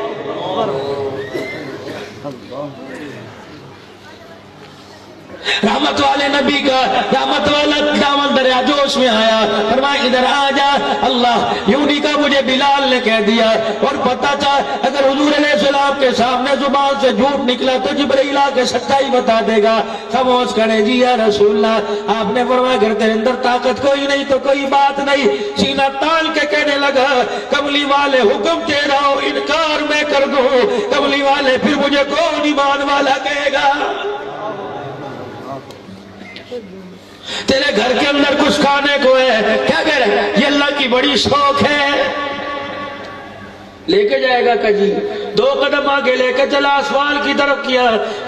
رحمت والے نبی کا رحمت والا دامن دریا جوش میں آیا, فرمایا ادھر آ جا. اللہ یونی کا مجھے بلال نے کہہ دیا, اور پتا تھا اگر حضور علیہ السلام کے سامنے زبان سے جھوٹ نکلا تو جبرائیل آ کے سچائی بتا دے گا. خاموش کرے جی یا رسول اللہ. آپ نے فرمایا اگر تیرے اندر طاقت کوئی نہیں تو کوئی بات نہیں. سینہ تان کے کہنے لگا کملی والے حکم دے رہا ہوں, انکار میں کر دوں. کملی والے پھر مجھے کون ایمان والا کہے گا؟ تیرے گھر کے اندر کچھ کھانے کو ہے, کیا کہہ رہے ہیں یہ اللہ کی بڑی شوق ہے. لے کے جائے گا کجی, 2 قدم آگے لے کے چلا, سوال کی طرف کیا,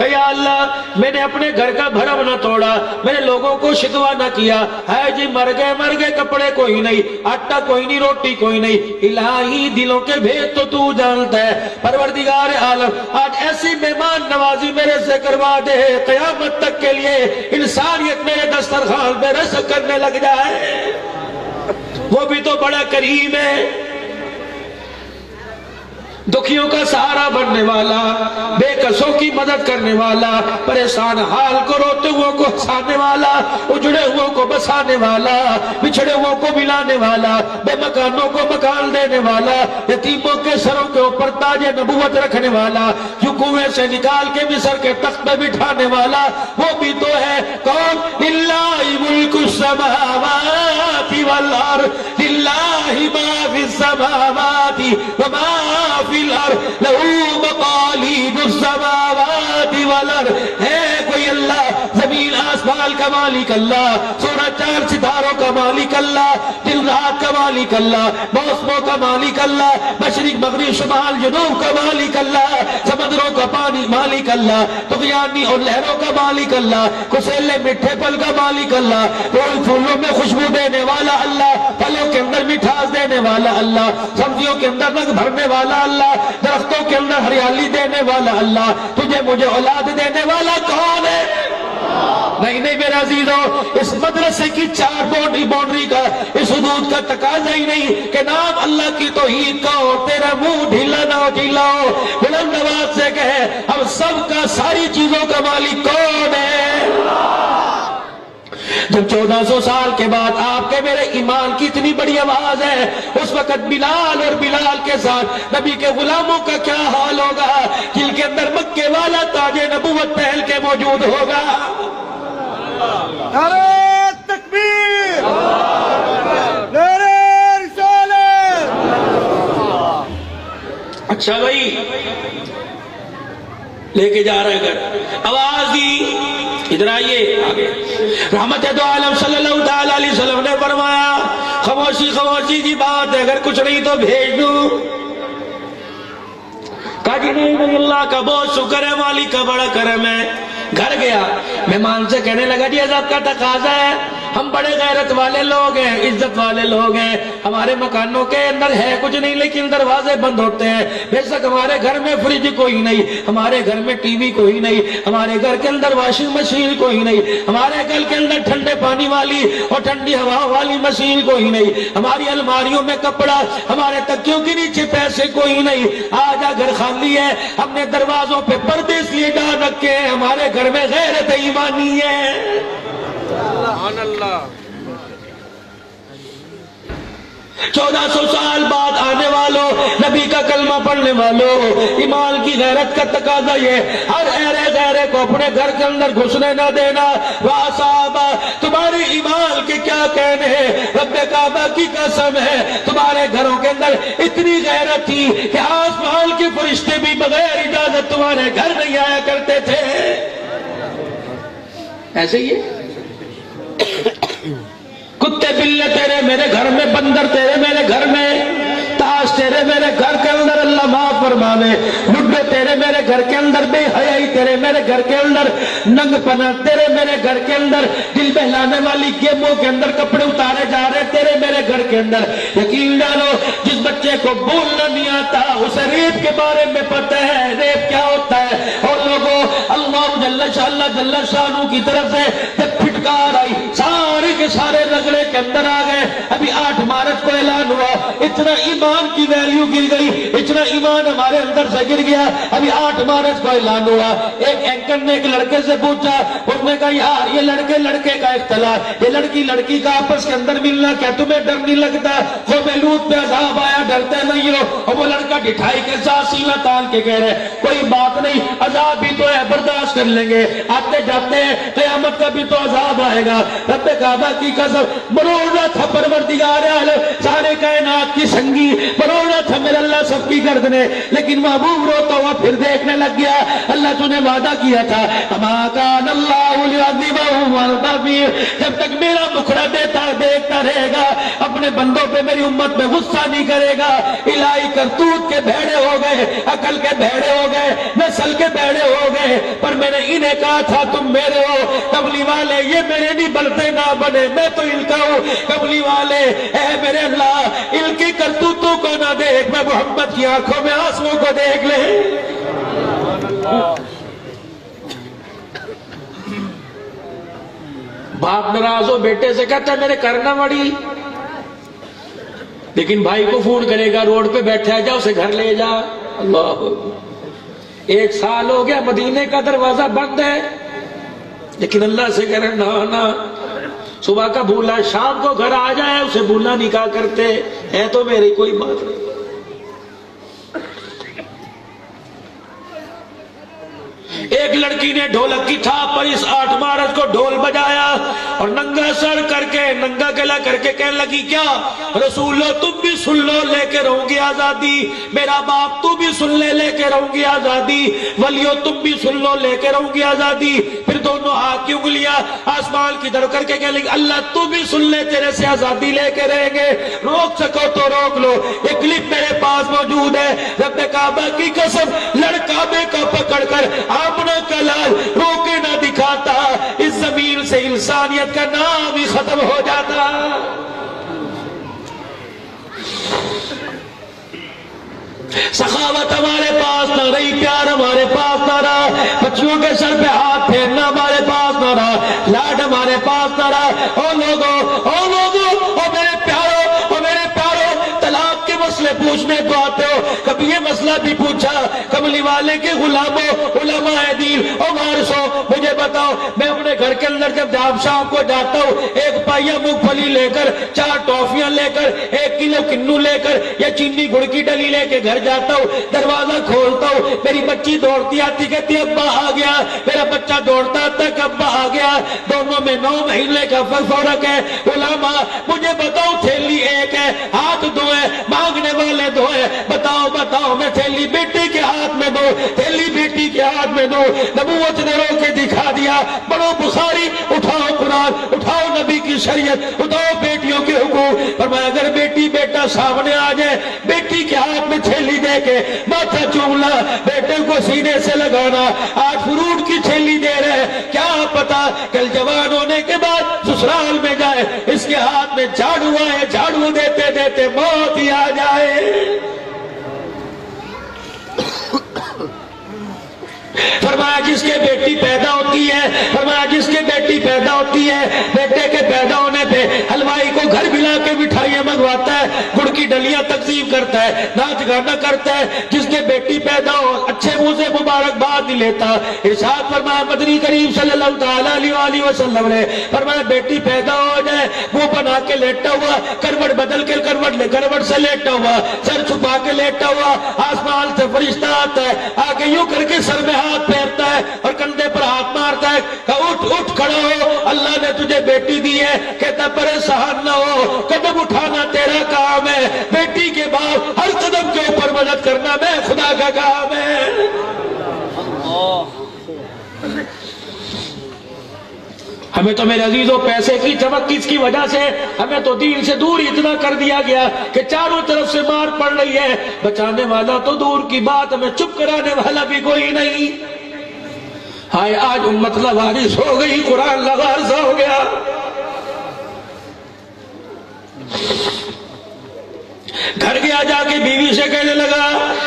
یا اللہ میں نے اپنے گھر کا بھرم نہ توڑا, میں نے لوگوں کو شکوا نہ کیا. ہے جی مر گئے, کپڑے کوئی نہیں, آٹا کوئی نہیں, روٹی کوئی نہیں. الہی دلوں کے بھید تو جانتا ہے. پروردگار عالم آج ایسی مہمان نوازی میرے سے کروا دے, قیامت تک کے لیے انسانیت میرے دسترخوان پہ رزق کرنے لگ جائے. وہ بھی تو بڑا کریم ہے, دکھیوں کا سہارا بننے والا, بے کسوں کی مدد کرنے والا, پریشان حال کو روتے ہوئے کو ہنسانے والا, اجڑے ہوئے کو بسانے والا, بچھڑے ہوئے کو ملانے والا, بے مکانوں کو مکان دینے والا, یتیموں کے سروں کے اوپر تاج نبوت رکھنے والا, جو کنویں سے نکال کے مصر کے تخت پہ بٹھانے والا, وہ بھی تو ہے. کون؟ للہ ملک السماوات والارض, للہ ما فی السماوات وما فی الارض لہو مقالید السماوات والارض. ہے کوئی اللہ, زمین آسمان کا مالک اللہ, سورج چاند ستاروں کا مالک اللہ, دن رات کا مالک اللہ, موسموں کا مالک اللہ, مشرق مغرب شمال جنوب کا مالک اللہ, سمندروں کا پانی مالک اللہ, طغیانی اور لہروں کا مالک اللہ, کسیلے میٹھے پل کا مالک اللہ, پھولوں میں خوشبو دینے والا اللہ, پھلوں کے اندر مٹھاس دینے والا اللہ, سبزیوں کے اندر رنگ بھرنے والا اللہ, درختوں کے اندر ہریالی دینے والا اللہ. تجھے مجھے اولاد دینے والا کون ہے؟ نہیں میرے عزیزوں, اس مدرسے کی 4 باؤنڈری کا, اس حدود کا تقاضا ہی نہیں کہ نام اللہ کی توحید کا ہو, تیرا منہ ڈھیلا نہ ہو ڈھیلا ہو. بلند آواز سے کہے ہم سب کا, ساری چیزوں کا مالک کون ہے؟ جب 1400 سال کے بعد آپ کے میرے ایمان کی اتنی بڑی آواز ہے, اس وقت بلال اور بلال کے ساتھ نبی کے غلاموں کا کیا حال ہوگا, جن کے اندر مکے والا تاج نبوت پہل کے موجود ہوگا. نعرہ تکبیر, نعرہ رسالت. اچھا بھائی, لے کے جا رہے گھر, آواز دی ادھر آئیے آگے. رحمت دو عالم صلی اللہ تعالی علیہ وسلم نے فرمایا خاموشی خاموشی کی بات ہے، اگر کچھ نہیں تو بھیج دوں. کہا جی نہیں اللہ کا بہت شکر ہے، مالک کا بڑا کرم ہے. گھر گیا، مہمان سے کہنے لگا جی عذاب کا تقاضا ہے، ہم بڑے غیرت والے لوگ ہیں، عزت والے لوگ ہیں، ہمارے مکانوں کے اندر ہے کچھ نہیں لیکن دروازے بند ہوتے ہیں. بے شک ہمارے گھر میں فریج کوئی نہیں، ہمارے گھر میں ٹی وی کوئی نہیں، ہمارے گھر کے اندر واشنگ مشین کوئی نہیں، ہمارے گھر کے اندر ٹھنڈے پانی والی اور ٹھنڈی ہوا والی مشین کوئی نہیں، ہماری الماریوں میں کپڑا، ہمارے تکیوں کے نیچے پیسے کوئی نہیں. آج گھر خالی ہے، ہم نے دروازوں پہ پردے اس لیے ڈال رکھے ہیں، ہمارے گھر میں غیرت ایمانی ہے. سبحان اللہ. 1400 سال بعد آنے والوں، نبی کا کلمہ پڑھنے والوں، ایمان کی غیرت کا تقاضا یہ ہر غیرے کو اپنے گھر کے اندر گھسنے نہ دینا. صحابہ تمہارے ایمان کے کیا کہنے ہیں، رب کعبہ کی قسم ہے تمہارے گھروں کے اندر اتنی غیرت تھی کہ آسمان کے فرشتے بھی بغیر اجازت تمہارے گھر نہیں آیا کرتے تھے. ایسے ہی ہے، کتے بلے تیرے میرے گھر میں، بندر تیرے میرے گھر میں، تاش تیرے میرے گھر کے اندر اللہ معاف فرماوے، لڈے تیرے میرے گھر کے اندر، بے حیائی تیرے میرے گھر کے اندر، ننگ پنا تیرے میرے گھر کے اندر، دل بہلانے والی گیموں کے اندر کپڑے اتارے جا رہے تیرے میرے گھر کے اندر. یقین جانو جس بچے کو بولنا نہیں آتا اسے ریپ کے بارے میں پتہ ہے ریپ کیا ہوتا ہے. اور لوگوں اللہ جل شانہ کی طرف سے جب پھٹکار آئی سارے کے سارے رگڑے کے اندر آ گئے. ابھی 8 مارچ کو اعلان ہوا، اتنا ایمان کی ویلیو گر گئی، اتنا ایمان ہمارے اندر سے گر گیا. ابھی 8 مارچ کو اعلان ہوا، ایک اینکر نے ایک لڑکے سے پوچھا، اس نے کہا یار یہ لڑکے کا اختلاف، یہ لڑکی کا آپس کے اندر ملنا، کیا تمہیں ڈر نہیں لگتا؟ قوم لوط پہ عذاب آیا، ڈرتے نہیں ہو؟ اور وہ لڑکا ڈٹھائی کے ساتھ سینہ تان کے کہہ رہے کوئی بات نہیں، عذاب بھی تو ہے برداشت کر لیں گے، آتے جاتے ہیں قیامت کا بھی تو عذاب آئے گا. رب کعبہ کی قسم مروڑا تھا پروردگار عالم سارے کائنات کی سنگی، مروڑا تھا میرا اللہ سب کی گردنے، لیکن محبوب روتا ہوا پھر دیکھنے لگ گیا. اللہ تو نے وعدہ کیا تھا اما کان اللہ لیعذبہم وانت فیہم، جب تک میرا مکھڑا دیکھتا رہے گا اپنے بندوں پہ میری امت میں غصہ نہیں کرے گا. الہی کرتوت کے بھیڑے ہو گئے، عقل کے بھیڑے ہو گئے، نسل کے بھیڑے ہو گئے، پر میں نے انہیں کہا تھا تم میرے ہو. قبلی والے یہ میرے نہیں بنتے نہ بنے، میں تو ان کا ہوں. قبلی والے اے میرے اللہ ان کی کرتوتوں کو نہ دیکھ، میں محمد کی آنکھوں میں آنسوؤں کو دیکھ لے. باپ ناراض ہو بیٹے سے کہتا ہے میرے کرنا مڑی، لیکن بھائی کو فون کرے گا روڈ پہ بیٹھا جا اسے گھر لے جا. اللہ 1 سال ہو گیا مدینے کا دروازہ بند ہے، لیکن اللہ سے کہہ رہے نہ صبح کا بھولا شام کو گھر آ جائے اسے بھولا نہیں کہا کرتے ہے تو میری کوئی بات نہیں. ایک لڑکی نے ڈھولک کی تھاپ پر اس 8 مارچ کو ڈھول بجایا اور ننگا سر کر کے ننگا گلا کر کے کہنے لگی کیا رسول اللہ تم بھی سن لو لے کے رہوں گی آزادی، میرا باپ تو بھی سن لے کے رہوں گی آزادی، ولیو تم بھی سن لو لے کے رہوں گی آزادی. پھر دونوں ہاتھ کی انگلیاں آسمان کی طرف کر کے کہنے لگی اللہ تو بھی سن لے تیرے سے آزادی لے کے رہیں گے، روک سکو تو روک لو. ایک کلپ میرے پاس موجود ہے، رب کعبہ کی قسم لڑکا بے کا پکڑ کر آمنہ کا لال روکے نہ دکھاتا، اس زمین سے انسانیت کا نام ہی ختم ہو جاتا. سخاوت ہمارے پاس نہ رہی، پیار ہمارے پاس نہ رہا، بچیوں کے سر پہ ہاتھ پھیرنا ہمارے پاس نہ رہا، لاڈ ہمارے پاس نہ رہا. او لوگوں او میرے پیاروں طلاق کے مسئلے پوچھنے کو آتے ہو، کبھی یہ مسئلہ بھی پوچھا کملی والے کے غلاموں علماء دین او وارثوں مجھے بتاؤ، میں اپنے گھر کے اندر جب شام کو جاتا ہوں 1 پائیا مونگ پھلی لے کر 4 ٹافیاں لے کر 1 کلو کنو لے کر یا چینی گڑ کی ڈلی لے کے گھر جاتا ہوں، دروازہ کھولتا ہوں میری بچی دوڑتی آتی کہتی ابا آ گیا، میرا بچہ دوڑتا آتا کہ ابا آ گیا، دونوں میں 9 مہینے کا فرق ہے. علماء مجھے بتاؤ تھیلی ایک ہے ہاتھ 2 ہے مانگنے والے 2 ہے، بتاؤ میں تھیلی بیٹی کے ہاتھ میں دو، تھیلی بیٹی بیٹی کے ہاتھ میں دو. نبوت نے رو کے دکھا دیا. پڑھو بخاری, اٹھاؤ قرآن, اٹھاؤ نبی کی شریعت, اٹھاؤ بیٹیوں کے حقوق. فرمایا اگر بیٹی بیٹا سامنے آ جائے, بیٹی کے ہاتھ میں تھیلی دے کے ماتھا چومنا, بیٹے کو سینے سے لگانا. آج فروٹ کی تھیلی دے رہے, کیا پتا کل جوان ہونے کے بعد سسرال میں جائے, اس کے ہاتھ میں جھاڑو آئے, جھاڑو دیتے دیتے موت ہی آ جائے. فرمایا جس کے بیٹی پیدا ہوتی ہے, فرمایا جس کے بیٹی پیدا ہوتی ہے, بیٹے کے پیدا ہونے پہ حلوائی کو گھر بلا کے مٹھائیاں منگواتا ہے, گڑ کی ڈلیاں تقسیم کرتا ہے, ناچ گانا کرتا ہے. جس کے بیٹی پیدا ہو اچھے منہ سے مبارکباد نہیں لیتا. ارشاد فرمایا مدنی کریم صلی اللہ تعالی علیہ وسلم نے فرمایا بیٹی پیدا ہو جائے, منہ بنا کے لیٹا ہوا, کروٹ بدل کے کروٹ سے لیٹا ہوا, سر چھپا کے لیٹا ہوا, آسمان سے فرشتہ آتا ہے, آگے یوں کر کے سر میں ہاتھ پھیرتا ہے اور کندھے پر ہاتھ مارتا ہے, کہ اٹھ اٹھ کھڑا ہو, اللہ نے تجھے بیٹی دی ہے. کہتا پریشان نہ ہو, قدم اٹھانا تیرا کام ہے, بیٹی کے بعد ہر قدم کے اوپر مدد کرنا میں خدا کا کام ہے. ہمیں تو میرے عزیزوں پیسے کی چمک کس کی وجہ سے ہمیں تو دین سے دور اتنا کر دیا گیا کہ چاروں طرف سے مار پڑ رہی ہے. بچانے والا تو دور کی بات, ہمیں چپ کرانے والا بھی کوئی نہیں. ہائے آج امت لوارث ہو گئی, قرآن لوارث ہو گیا. گھر گیا جا کے بیوی سے کہنے لگا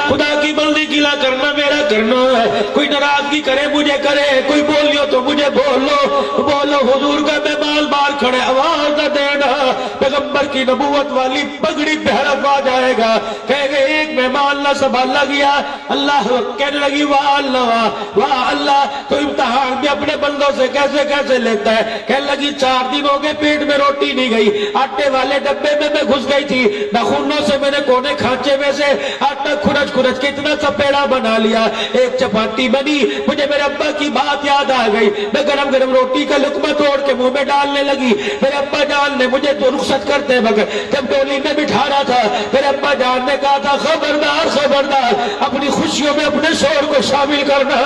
خدا کی بندی گلا کرنا میرا کرنا ہے, کوئی ناراضگی کرے مجھے کرے, کوئی بولیو تو مجھے بولو حضور کا مہمان بار کھڑے, آواز نہ دینا. پیغمبر کی نبوت والی پگڑی پہ حرف آ جائے گا, کہے گے ایک مہمان نہ سنبھالا گیا. اللہ کہنے لگی واہ اللہ واہ اللہ, تو امتحان بھی اپنے بندوں سے کیسے کیسے لیتا ہے. کہنے لگی 4 دن ہو گئے پیٹ میں روٹی نہیں گئی, آٹے والے ڈبے میں گھس گئی تھی, ناخنوں سے میں نے کونے کھانچے میں سے آٹا کھرچ کے اتنا سا پیڑا بنا لیا, ایک چپاتی بنی, مجھے میرے ابا کی بات یاد آ گئی. میں گرم گرم روٹی کا لقمہ توڑ کے منہ میں ڈالنے لگی. میرے ابا جان نے مجھے تو رخصت کرتے وقت جب ڈولی میں بٹھا رہا تھا, میرے ابا جان نے کہا تھا خبردار خبردار, اپنی خوشیوں میں اپنے شوہر کو شامل کرنا,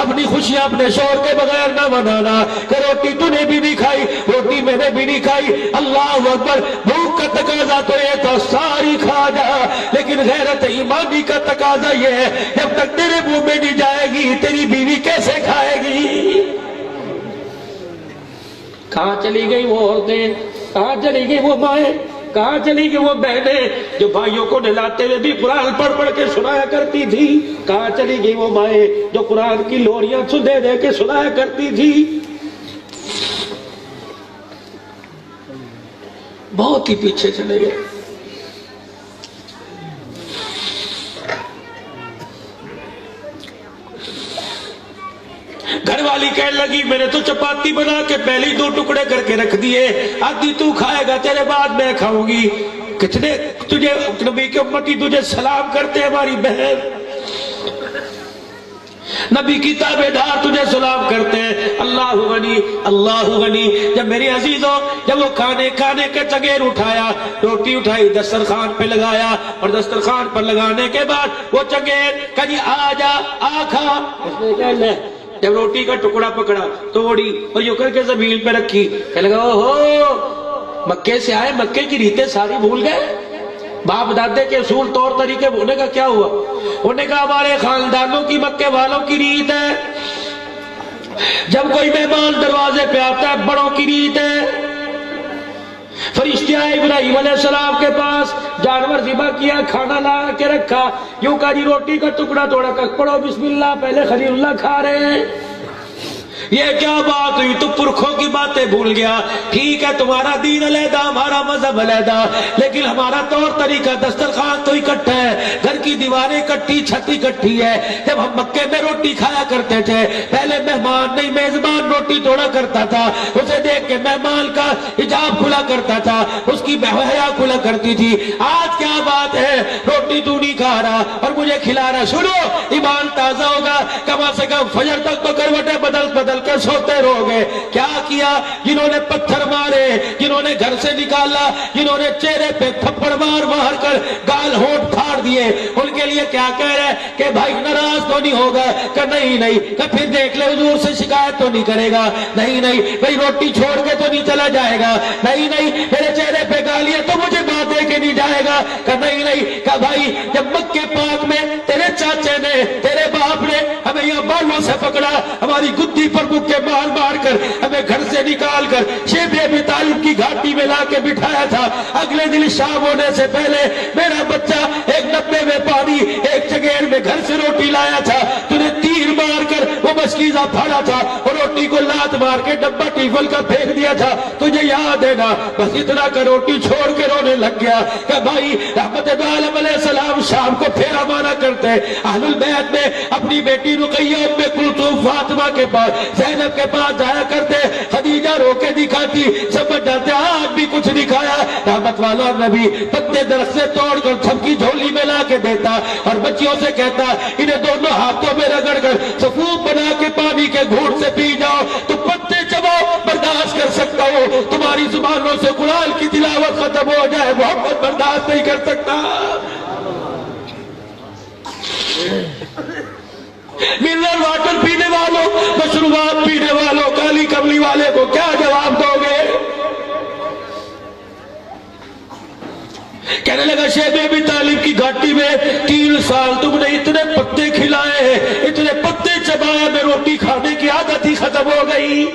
اپنی خوشیاں اپنے شوہر کے بغیر نہ منانا. کہ روٹی تو نے بھی نہیں کھائی, روٹی میں نے بھی نہیں کھائی. اللہ اکبر, بھوک کا تقاضا تو یہ تھا ساری کھا جا, لیکن غیرت ایمانی کا تقاضا یہ ہے جب تک تیرے منہ میں نہیں جائے گی تیری بیوی کیسے کھائے گی. کہاں چلی گئی وہ عورتیں, کہاں چلی گئی وہ مائیں, کہاں چلی گئی وہ بہنیں جو بھائیوں کو نہلاتے ہوئے بھی قرآن پڑھ کے سنایا کرتی تھی. کہاں چلی گئی وہ مائیں جو قرآن کی لوریاں دے دے کے سنایا کرتی تھی. بہت ہی پیچھے چلے گئے. گھر والی کہنے لگی میں نے تو چپاتی بنا کے پہلے 2 ٹکڑے کر کے رکھ دیے, آدھی تو کھائے گا, تیرے بعد میں کھاؤں گی. کتنے تجھے نبی کی امتی تجھے سلام کرتے ہیں, ہماری بہن نبی کی تابعدار تجھے سلام کرتے ہیں, اللہ غنی اللہ غنی. جب میری عزیزوں جب وہ کھانے کے چگیر اٹھایا, روٹی اٹھائی دسترخوان پہ لگایا, اور دسترخوان پر لگانے کے بعد وہ چگیر کہ جی آ جا آ کھا. جب روٹی کا ٹکڑا پکڑا توڑی اور یوں کر کے زمین پہ رکھی, کہ لگا اوہو مکے سے آئے, مکے کی ریتیں ساری بھول گئے. باپ دادے کے اصول طور طریقے ہونے کا کیا ہوا, انہوں نے کہا ہمارے خاندانوں کی مکے والوں کی ریت ہے, جب کوئی مہمان دروازے پہ آتا ہے بڑوں کی ریت ہے. فرشتے آئے ابراہیم علیہ السلام کے پاس, جانور ذبح کیا, کھانا لا کے رکھا, یوں کہا جی روٹی کا ٹکڑا توڑا کر پڑھو بسم اللہ, پہلے خلیل اللہ کھا رہے ہیں. یہ کیا بات ہوئی, تو پرکھوں کی باتیں بھول گیا. ٹھیک ہے تمہارا دین علیحدہ, ہمارا مذہب علیحدہ, لیکن ہمارا طور طریقہ دسترخوان تو اکٹھا ہے, گھر کی دیواریں اکٹھی, چھت اکٹھی ہے. جب ہم مکے میں روٹی کھایا کرتے تھے, پہلے مہمان نہیں میزبان روٹی توڑا کرتا تھا, اسے دیکھ کے مہمان کا حجاب کھلا کرتا تھا, اس کی حیا کھلا کرتی تھی. آج کیا بات ہے, روٹی تو نہیں کھا رہا اور مجھے کھلا رہا. سنو ایمان تازہ ہوگا, کم سے کم فجر تک تو کروٹیں بدل کے سوتے رہو گے. کیا کیا, جنہوں نے پتھر مارے, جنہوں نے گھر سے نکالا, جنہوں نے چہرے پہ تھپڑ مار کر گال ہونٹ پھاڑ دیے, ان کے لیے کیا کہہ رہے کہ بھائی ناراض تو نہیں ہوگا کہ نہیں نہیں کہ پھر دیکھ لے حضور سے شکایت تو نہیں کرے گا, نہیں نہیں بھئی روٹی چھوڑ کے تو نہیں چلا جائے گا, نہیں نہیں میرے چہرے پہ گالیاں تو مجھے بات دے کے نہیں جائے گا کہ نہیں نہیں کہ بھائی جب مکے پاک میں تیرے چاچے نے تیرے باپ نے ہمیں یہاں بالوں سے پکڑا, ہماری گدی پر مکے مار مار کر ہمیں گھر سے نکال کر شیب ابی طالب کی گھاٹی میں لا کے بٹھایا تھا, اگلے دن شام ہونے سے پہلے میرا بچہ ایک ڈبے میں پانی ایک چگیر میں گھر سے روٹی لایا تھا, تو نے تیر مار کر وہ مشکیزہ پھاڑا تھا اور روٹی کو لات مار کے ڈبہ ٹیفل کا پھینک دیا تھا, تجھے یاد ہے نا؟ بس اتنا کہ روٹی چھوڑ کے رونے لگ گیا کہ بھائی رحمت عالم علیہ السلام شام کو پھر روانہ کرتے اہل البیت میں اپنی بیٹی رقیہ ام کلثوم فاطمہ کے پاس زینب کے پاس جایا کرتے, خدیجہ رو کے دکھاتی, سمجھ جاتے آج بھی کچھ نہیں کھایا. رحمت والا نبی پتے درخت سے توڑ کر سب کی جھولی میں لا کے دیتا اور بچیوں سے کہتا انہیں دونوں ہاتھوں میں رگڑ کر سفوف بنا کے پانی کے گھونٹ سے پی جاؤ, تو پتے چباؤ برداشت کر سکتا ہو, تمہاری زبانوں سے قرآن کی تلاوت ختم ہو جائے محمد برداشت نہیں کر سکتا. منرل واٹر پینے والوں, مشروبات پینے والوں, کالی کملی والے کو کیا جواب دو گے؟ کہنے لگا شیب ابی طالب کی گھاٹی میں 3 سال تم نے اتنے پتے کھلائے, اتنے پتے چبایا, میں روٹی کھانے کی عادت ہی ختم ہو گئی.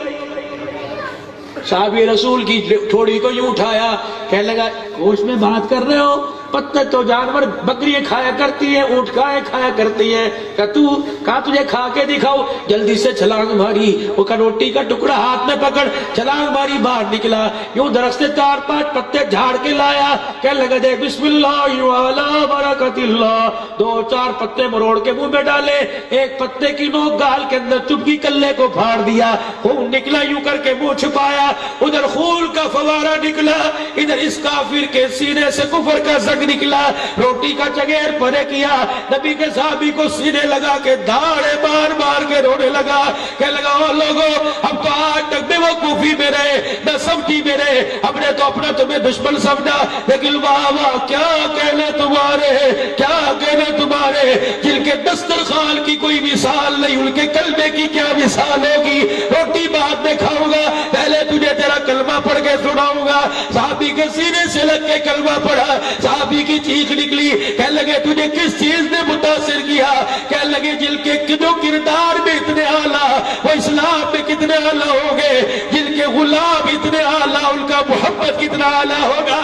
صحابی رسول کی تھوڑی کو یوں اٹھایا, کہنے لگا گوشت میں بات کر رہے ہو, پتے تو جانور بکریاں کھایا کرتی ہیں, اونٹ کھایا کرتی ہیں, کہ تو کہا تجھے کھا کے دکھاؤ. جلدی سے چھلانگ ماری, وہ کا روٹی کا ٹکڑا ہاتھ میں پکڑ چھلانگ ماری, باہر نکلا, یوں درخت سے 4-5 پتے جھاڑ کے لایا, کہنے لگا دے بسم اللہ وعلی برکت اللہ, 2-4 پتے مروڑ کے منہ میں ڈالے, ایک پتے کی نوک گال کے اندر چپکی کلے کو پھاڑ دیا, خون نکلا, یوں کر کے منہ چھپایا, ادھر خون کا فوارہ نکلا, ادھر اس کافر کے سینے سے کفر کا زنگ نکلا, روٹی کا چگیر پرے کیا, نبی کے صحابی کو سینے لگا کے دھاڑے مار مار کے رونے لگا, کہنے لگا او لوگوں ہم تو آج تک بے وقوفی میں رہے, نہ سمجھی میں رہے, ہم نے تو اپنا تمہیں دشمن سمجھا, لیکن واہ واہ کیا کہنے تمہارے, کیا کہنے تمہارے, جن کے دسترخوان کی کوئی مثال نہیں ان کے کلمے کی کیا مثال ہوگی. روٹی بعد میں کھاؤں گا, پہلے تجھے تیرا کلمہ پڑھ کے سناؤں گا. صحابی کے سینے سے لگ کے کلمہ پڑھا, صحابی کی چیخ نکلی, کہنے لگے تجھے کس چیز نے متاثر کیا؟ کہنے لگے جن کے جو کردار میں اتنے اعلیٰ وہ اسلام میں کتنے اعلیٰ ہوں گے, جن کے غلام اتنے اعلیٰ ان کا محبت کتنا اعلیٰ ہوگا.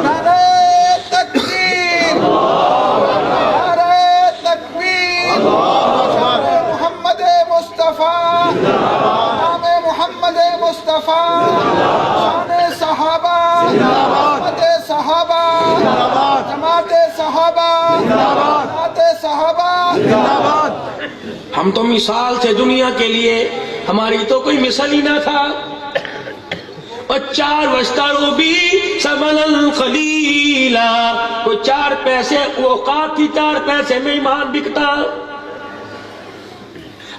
نعرہ تکبیر, نعرہ تکبیر, نام محمد مصطفیٰ, نام محمد مصطفیٰ, شان صحابہ, جماعت صحابہ, جماعت صحابہ, جماعت صحابہ. ہم تو مثال تھے دنیا کے لیے, ہماری تو کوئی مثل ہی نہ تھا. اور 4 وشتارو بھی ثمنا قلیلا, کوئی 4 پیسے اوقات تھی, 4 پیسے میں ایمان بکتا.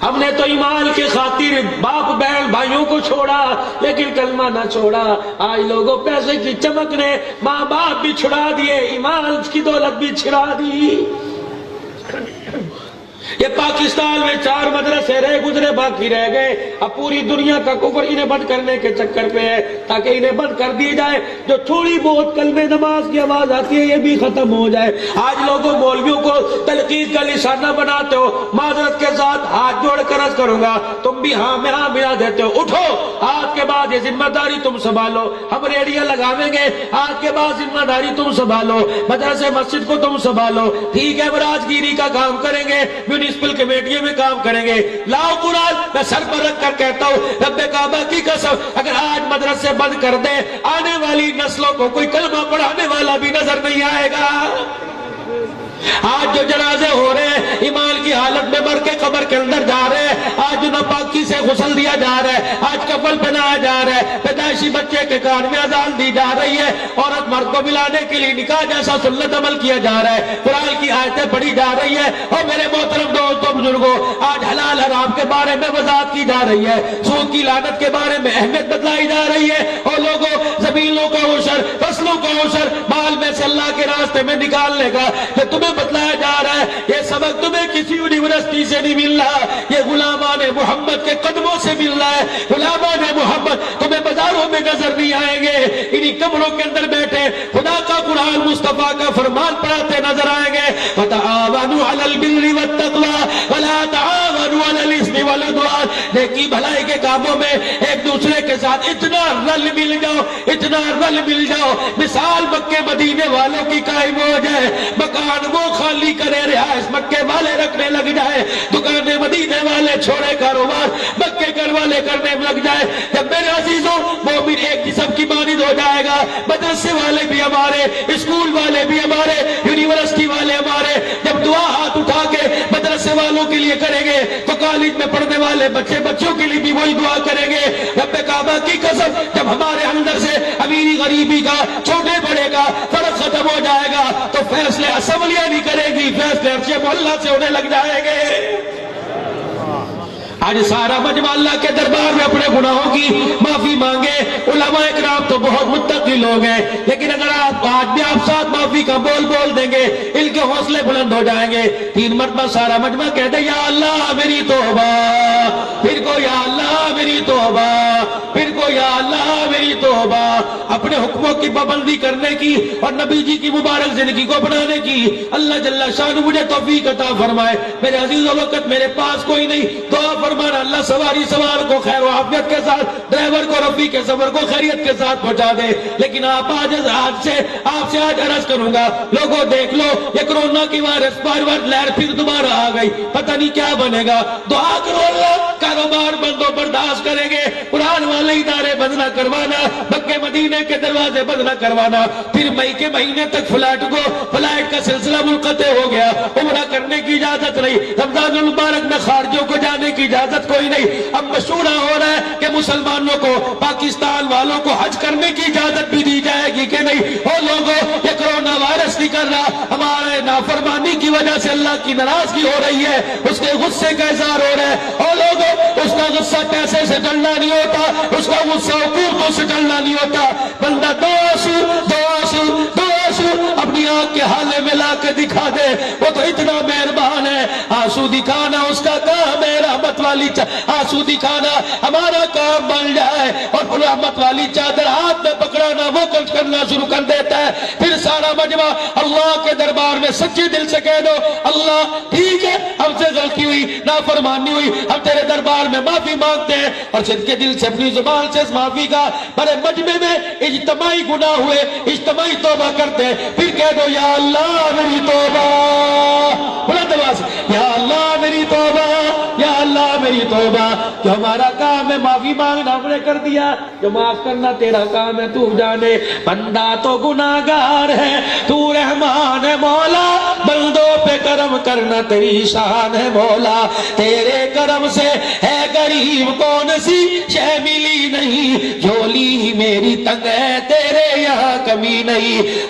ہم نے تو ایمان کی خاطر باپ بہن بھائیوں کو چھوڑا لیکن کلمہ نہ چھوڑا. آج لوگوں پیسے کی چمک نے ماں باپ بھی چھڑا دیے, ایمان کی دولت بھی چھڑا دی. یہ پاکستان میں 4 مدرسے رہ گزرے, باقی رہ گئے. اب پوری دنیا کا کفر انہیں بند کرنے کے چکر پہ ہے تاکہ انہیں بند کر دی جائے. جو تھوڑی بہت کلمہ نماز کی آواز آتی ہے یہ بھی ختم ہو جائے. آج لوگوں مولویوں کو تنقید کا نشانہ بناتے ہو. معذرت کے ساتھ ہاتھ جوڑ کر عرض کروں گا, تم بھی ہاں میں ہاں ملا دیتے ہو. اٹھو, آج کے بعد یہ ذمہ داری تم سنبھالو. ہم ریڈیو لگاویں گے, آج کے بعد ذمہ داری تم سنبھالو. مدرسے مسجد کو تم سنبھالو. ٹھیک ہے, راجگیری کا کام کریں گے, میونسپل کمیٹیوں میں کام کریں گے. لاؤ قرآن, میں سر پر رکھ کر کہتا ہوں رب کعبہ کی قسم, اگر آج مدرسے بند کر دیں آنے والی نسلوں کو کوئی کلمہ پڑھانے والا بھی نظر نہیں آئے گا. آج جو جنازے ہو رہے ہیں ایمان کی حالت میں مر کے قبر کے اندر جا رہے ہیں, آج جو ناپاکی سے غسل دیا جا رہا ہے, آج کفن پہنایا جا رہا ہے, پیدائش پیدائشی بچے کے کان میں اذان دی جا رہی ہے، عورت مرد کو ملانے کے لیے نکاح جیسا سنت عمل کیا جا رہا ہے، قرآن کی آیتیں پڑھی جا رہی ہے، اور میرے محترم دوستوں بزرگوں آج حلال حرام کے بارے میں وضاحت کی جا رہی ہے، سود کی لعنت کے بارے میں اہمیت بتلائی جا رہی ہے، اور لوگوں زمینوں کا عشر، فصلوں کا عشر مال میں سے اللہ کے راستے میں نکالنے کا کہ تمہیں بتلایا جا رہا ہے۔ یہ سبق تمہیں کسی یونیورسٹی سے نہیں مل رہا، یہ غلامان محمد کے قدموں سے مل رہا ہے۔ غلامان محمد تمہیں بازاروں میں نظر نہیں آئیں گے، انہی کمروں کے اندر بیٹھے خدا کا قرآن مصطفیٰ کا فرمان پڑھاتے نظر آئیں گے۔ وَتَعَاوَنُوا عَلَى الْبِرِّ وَالتَّقْوَىٰ وَلَا تَعَاوَنُوا عَلَى الْإِثْمِ وَالْعُدْوَانِ، نیکی بھلائی کے کاموں میں ایک دوسرے کے ساتھ اتنا رل مل جاؤ، اتنا رل مل جاؤ، مثال مکے مدینے والوں کی قائم ہو جائے، مکان وہ خالی کرے رہائش مکے والے رکھنے لگ جائے، دکانیں مدینے والے چھوڑے، کاروبار مکے گھر والے کرنے لگ جائے۔ جب میرے عزیزوں مومن ایک جسم کی مانند ہو جائے گا، مدرسے والے بھی ہمارے، اسکول والے بھی ہمارے، یونیورسٹی والے ہمارے، جب دعا ہاتھ اٹھا کے مدرسے والوں کے لیے کریں گے تو کالج میں پڑھنے والے بچوں کے لیے بھی وہی دعا کریں گے۔ رب کعبہ کی قسم جب ہمارے اندر سے امیری غریبی کا، چھوٹے بڑے کا فرق ختم ہو جائے گا تو فیصلے اسمبلیاں نہیں کرے گی، فیصلے عرش محلہ سے ہونے لگ جائیں گے۔ آج سارا مجمع اللہ کے دربار میں اپنے گناہوں کی معافی مانگے۔ علماء اکرام تو بہت متقی لوگ ہیں، لیکن اگر آپ آج بھی آپ ساتھ معافی کا بول دیں گے ان کے حوصلے بلند ہو جائیں گے۔ 3 مرتبہ سارا مجمع کہہ دے یا اللہ میری توبہ، پھر کو یا اللہ میری توبہ، پھر کو یا اللہ میری توبہ۔ اپنے حکموں کی پابندی کرنے کی اور نبی جی کی مبارک زندگی کو اپنانے کی اللہ جل شانہ مجھے توفیق عطا فرمائے۔ میرے عزیزو وقت میرے پاس کوئی نہیں، دعا فرمانا اللہ سواری سوار کو خیر و عافیت کے ساتھ، ڈرائیور کو رفیق کے سفر کو خیریت کے ساتھ پہنچا دے۔ لیکن آپ سے آج عرض کروں گا، لوگوں دیکھ لو یہ کرونا کی وائرس لہر پھر دوبارہ آ گئی، پتہ نہیں کیا بنے گا۔ دعا کرو اللہ کاروبار بند و برداشت کریں گے، قرآن والے ادارے بند نہ کروانا، مکے مدینے کے دروازے بند نہ کروانا۔ پھر مئی کے مہینے تک فلائٹ کا سلسلہ منقطع ہو گیا، عمرہ کرنے کی اجازت نہیں، رمضان المبارک میں خارجوں کو جانے کی اجازت کوئی نہیں۔ اب مشورہ ہو رہا ہے کہ مسلمانوں کو، پاکستان والوں کو حج کرنے کی اجازت بھی دی جائے گی کہ نہیں۔ او لوگوں یہ کرونا وائرس نہیں کر رہا، ہمارے نافرمانی کی وجہ سے اللہ کی ناراضگی ہو رہی ہے، اس کے غصے کا اظہار ہو رہا ہے۔ او لوگوں اس کا غصہ پیسے سے ٹلنا نہیں ہوتا، اس کا غصہ حکومتوں سے ٹلنا نہیں ہوتا۔ بندہ دو آنسو اپنی آنکھ کے حالے میں لا کے دکھا دے، وہ تو اتنا مہربان ہے۔ آنسو دکھانا اس کا کام ہے، رحمت والی آنسو دکھانا ہمارا کام بن جائے، اور رحمت والی چادر ہاتھ میں پکڑانا وہ کچھ کرنا شروع کر دیتا ہے۔ پھر سارا مجمع اللہ کے دربار میں سچے دل سے کہہ دو اللہ ٹھیک ہے ہم سے غلطی ہوئی، نافرمانی ہوئی، ہم تیرے دربار میں معافی مانگتے ہیں، اور صدقے دل سے اپنی زبان سے اس معافی کا بڑے مجمع میں اجتماعی گناہ ہوئے، اجتماعی توبہ کرتے ہیں۔ پھر کہہ دو یا اللہ میری توبہ، بلند آواز سے یا اللہ میری توبہ، یا اللہ میری توبہ۔ جو ہمارا کام ہے معافی مانگنا ہم نے کر دیا، جو معاف کرنا تیرا کام ہے تو جانے۔ بندہ تو گناہگار ہے تو رحمان ہے مولا، بندوں پہ کرم کرنا تیری شان ہے مولا، تیرے کرم سے ہے غریب کون سی شے ملی نہیں، جھولی میری تنگ ہے تیرے یہاں کمی نہیں۔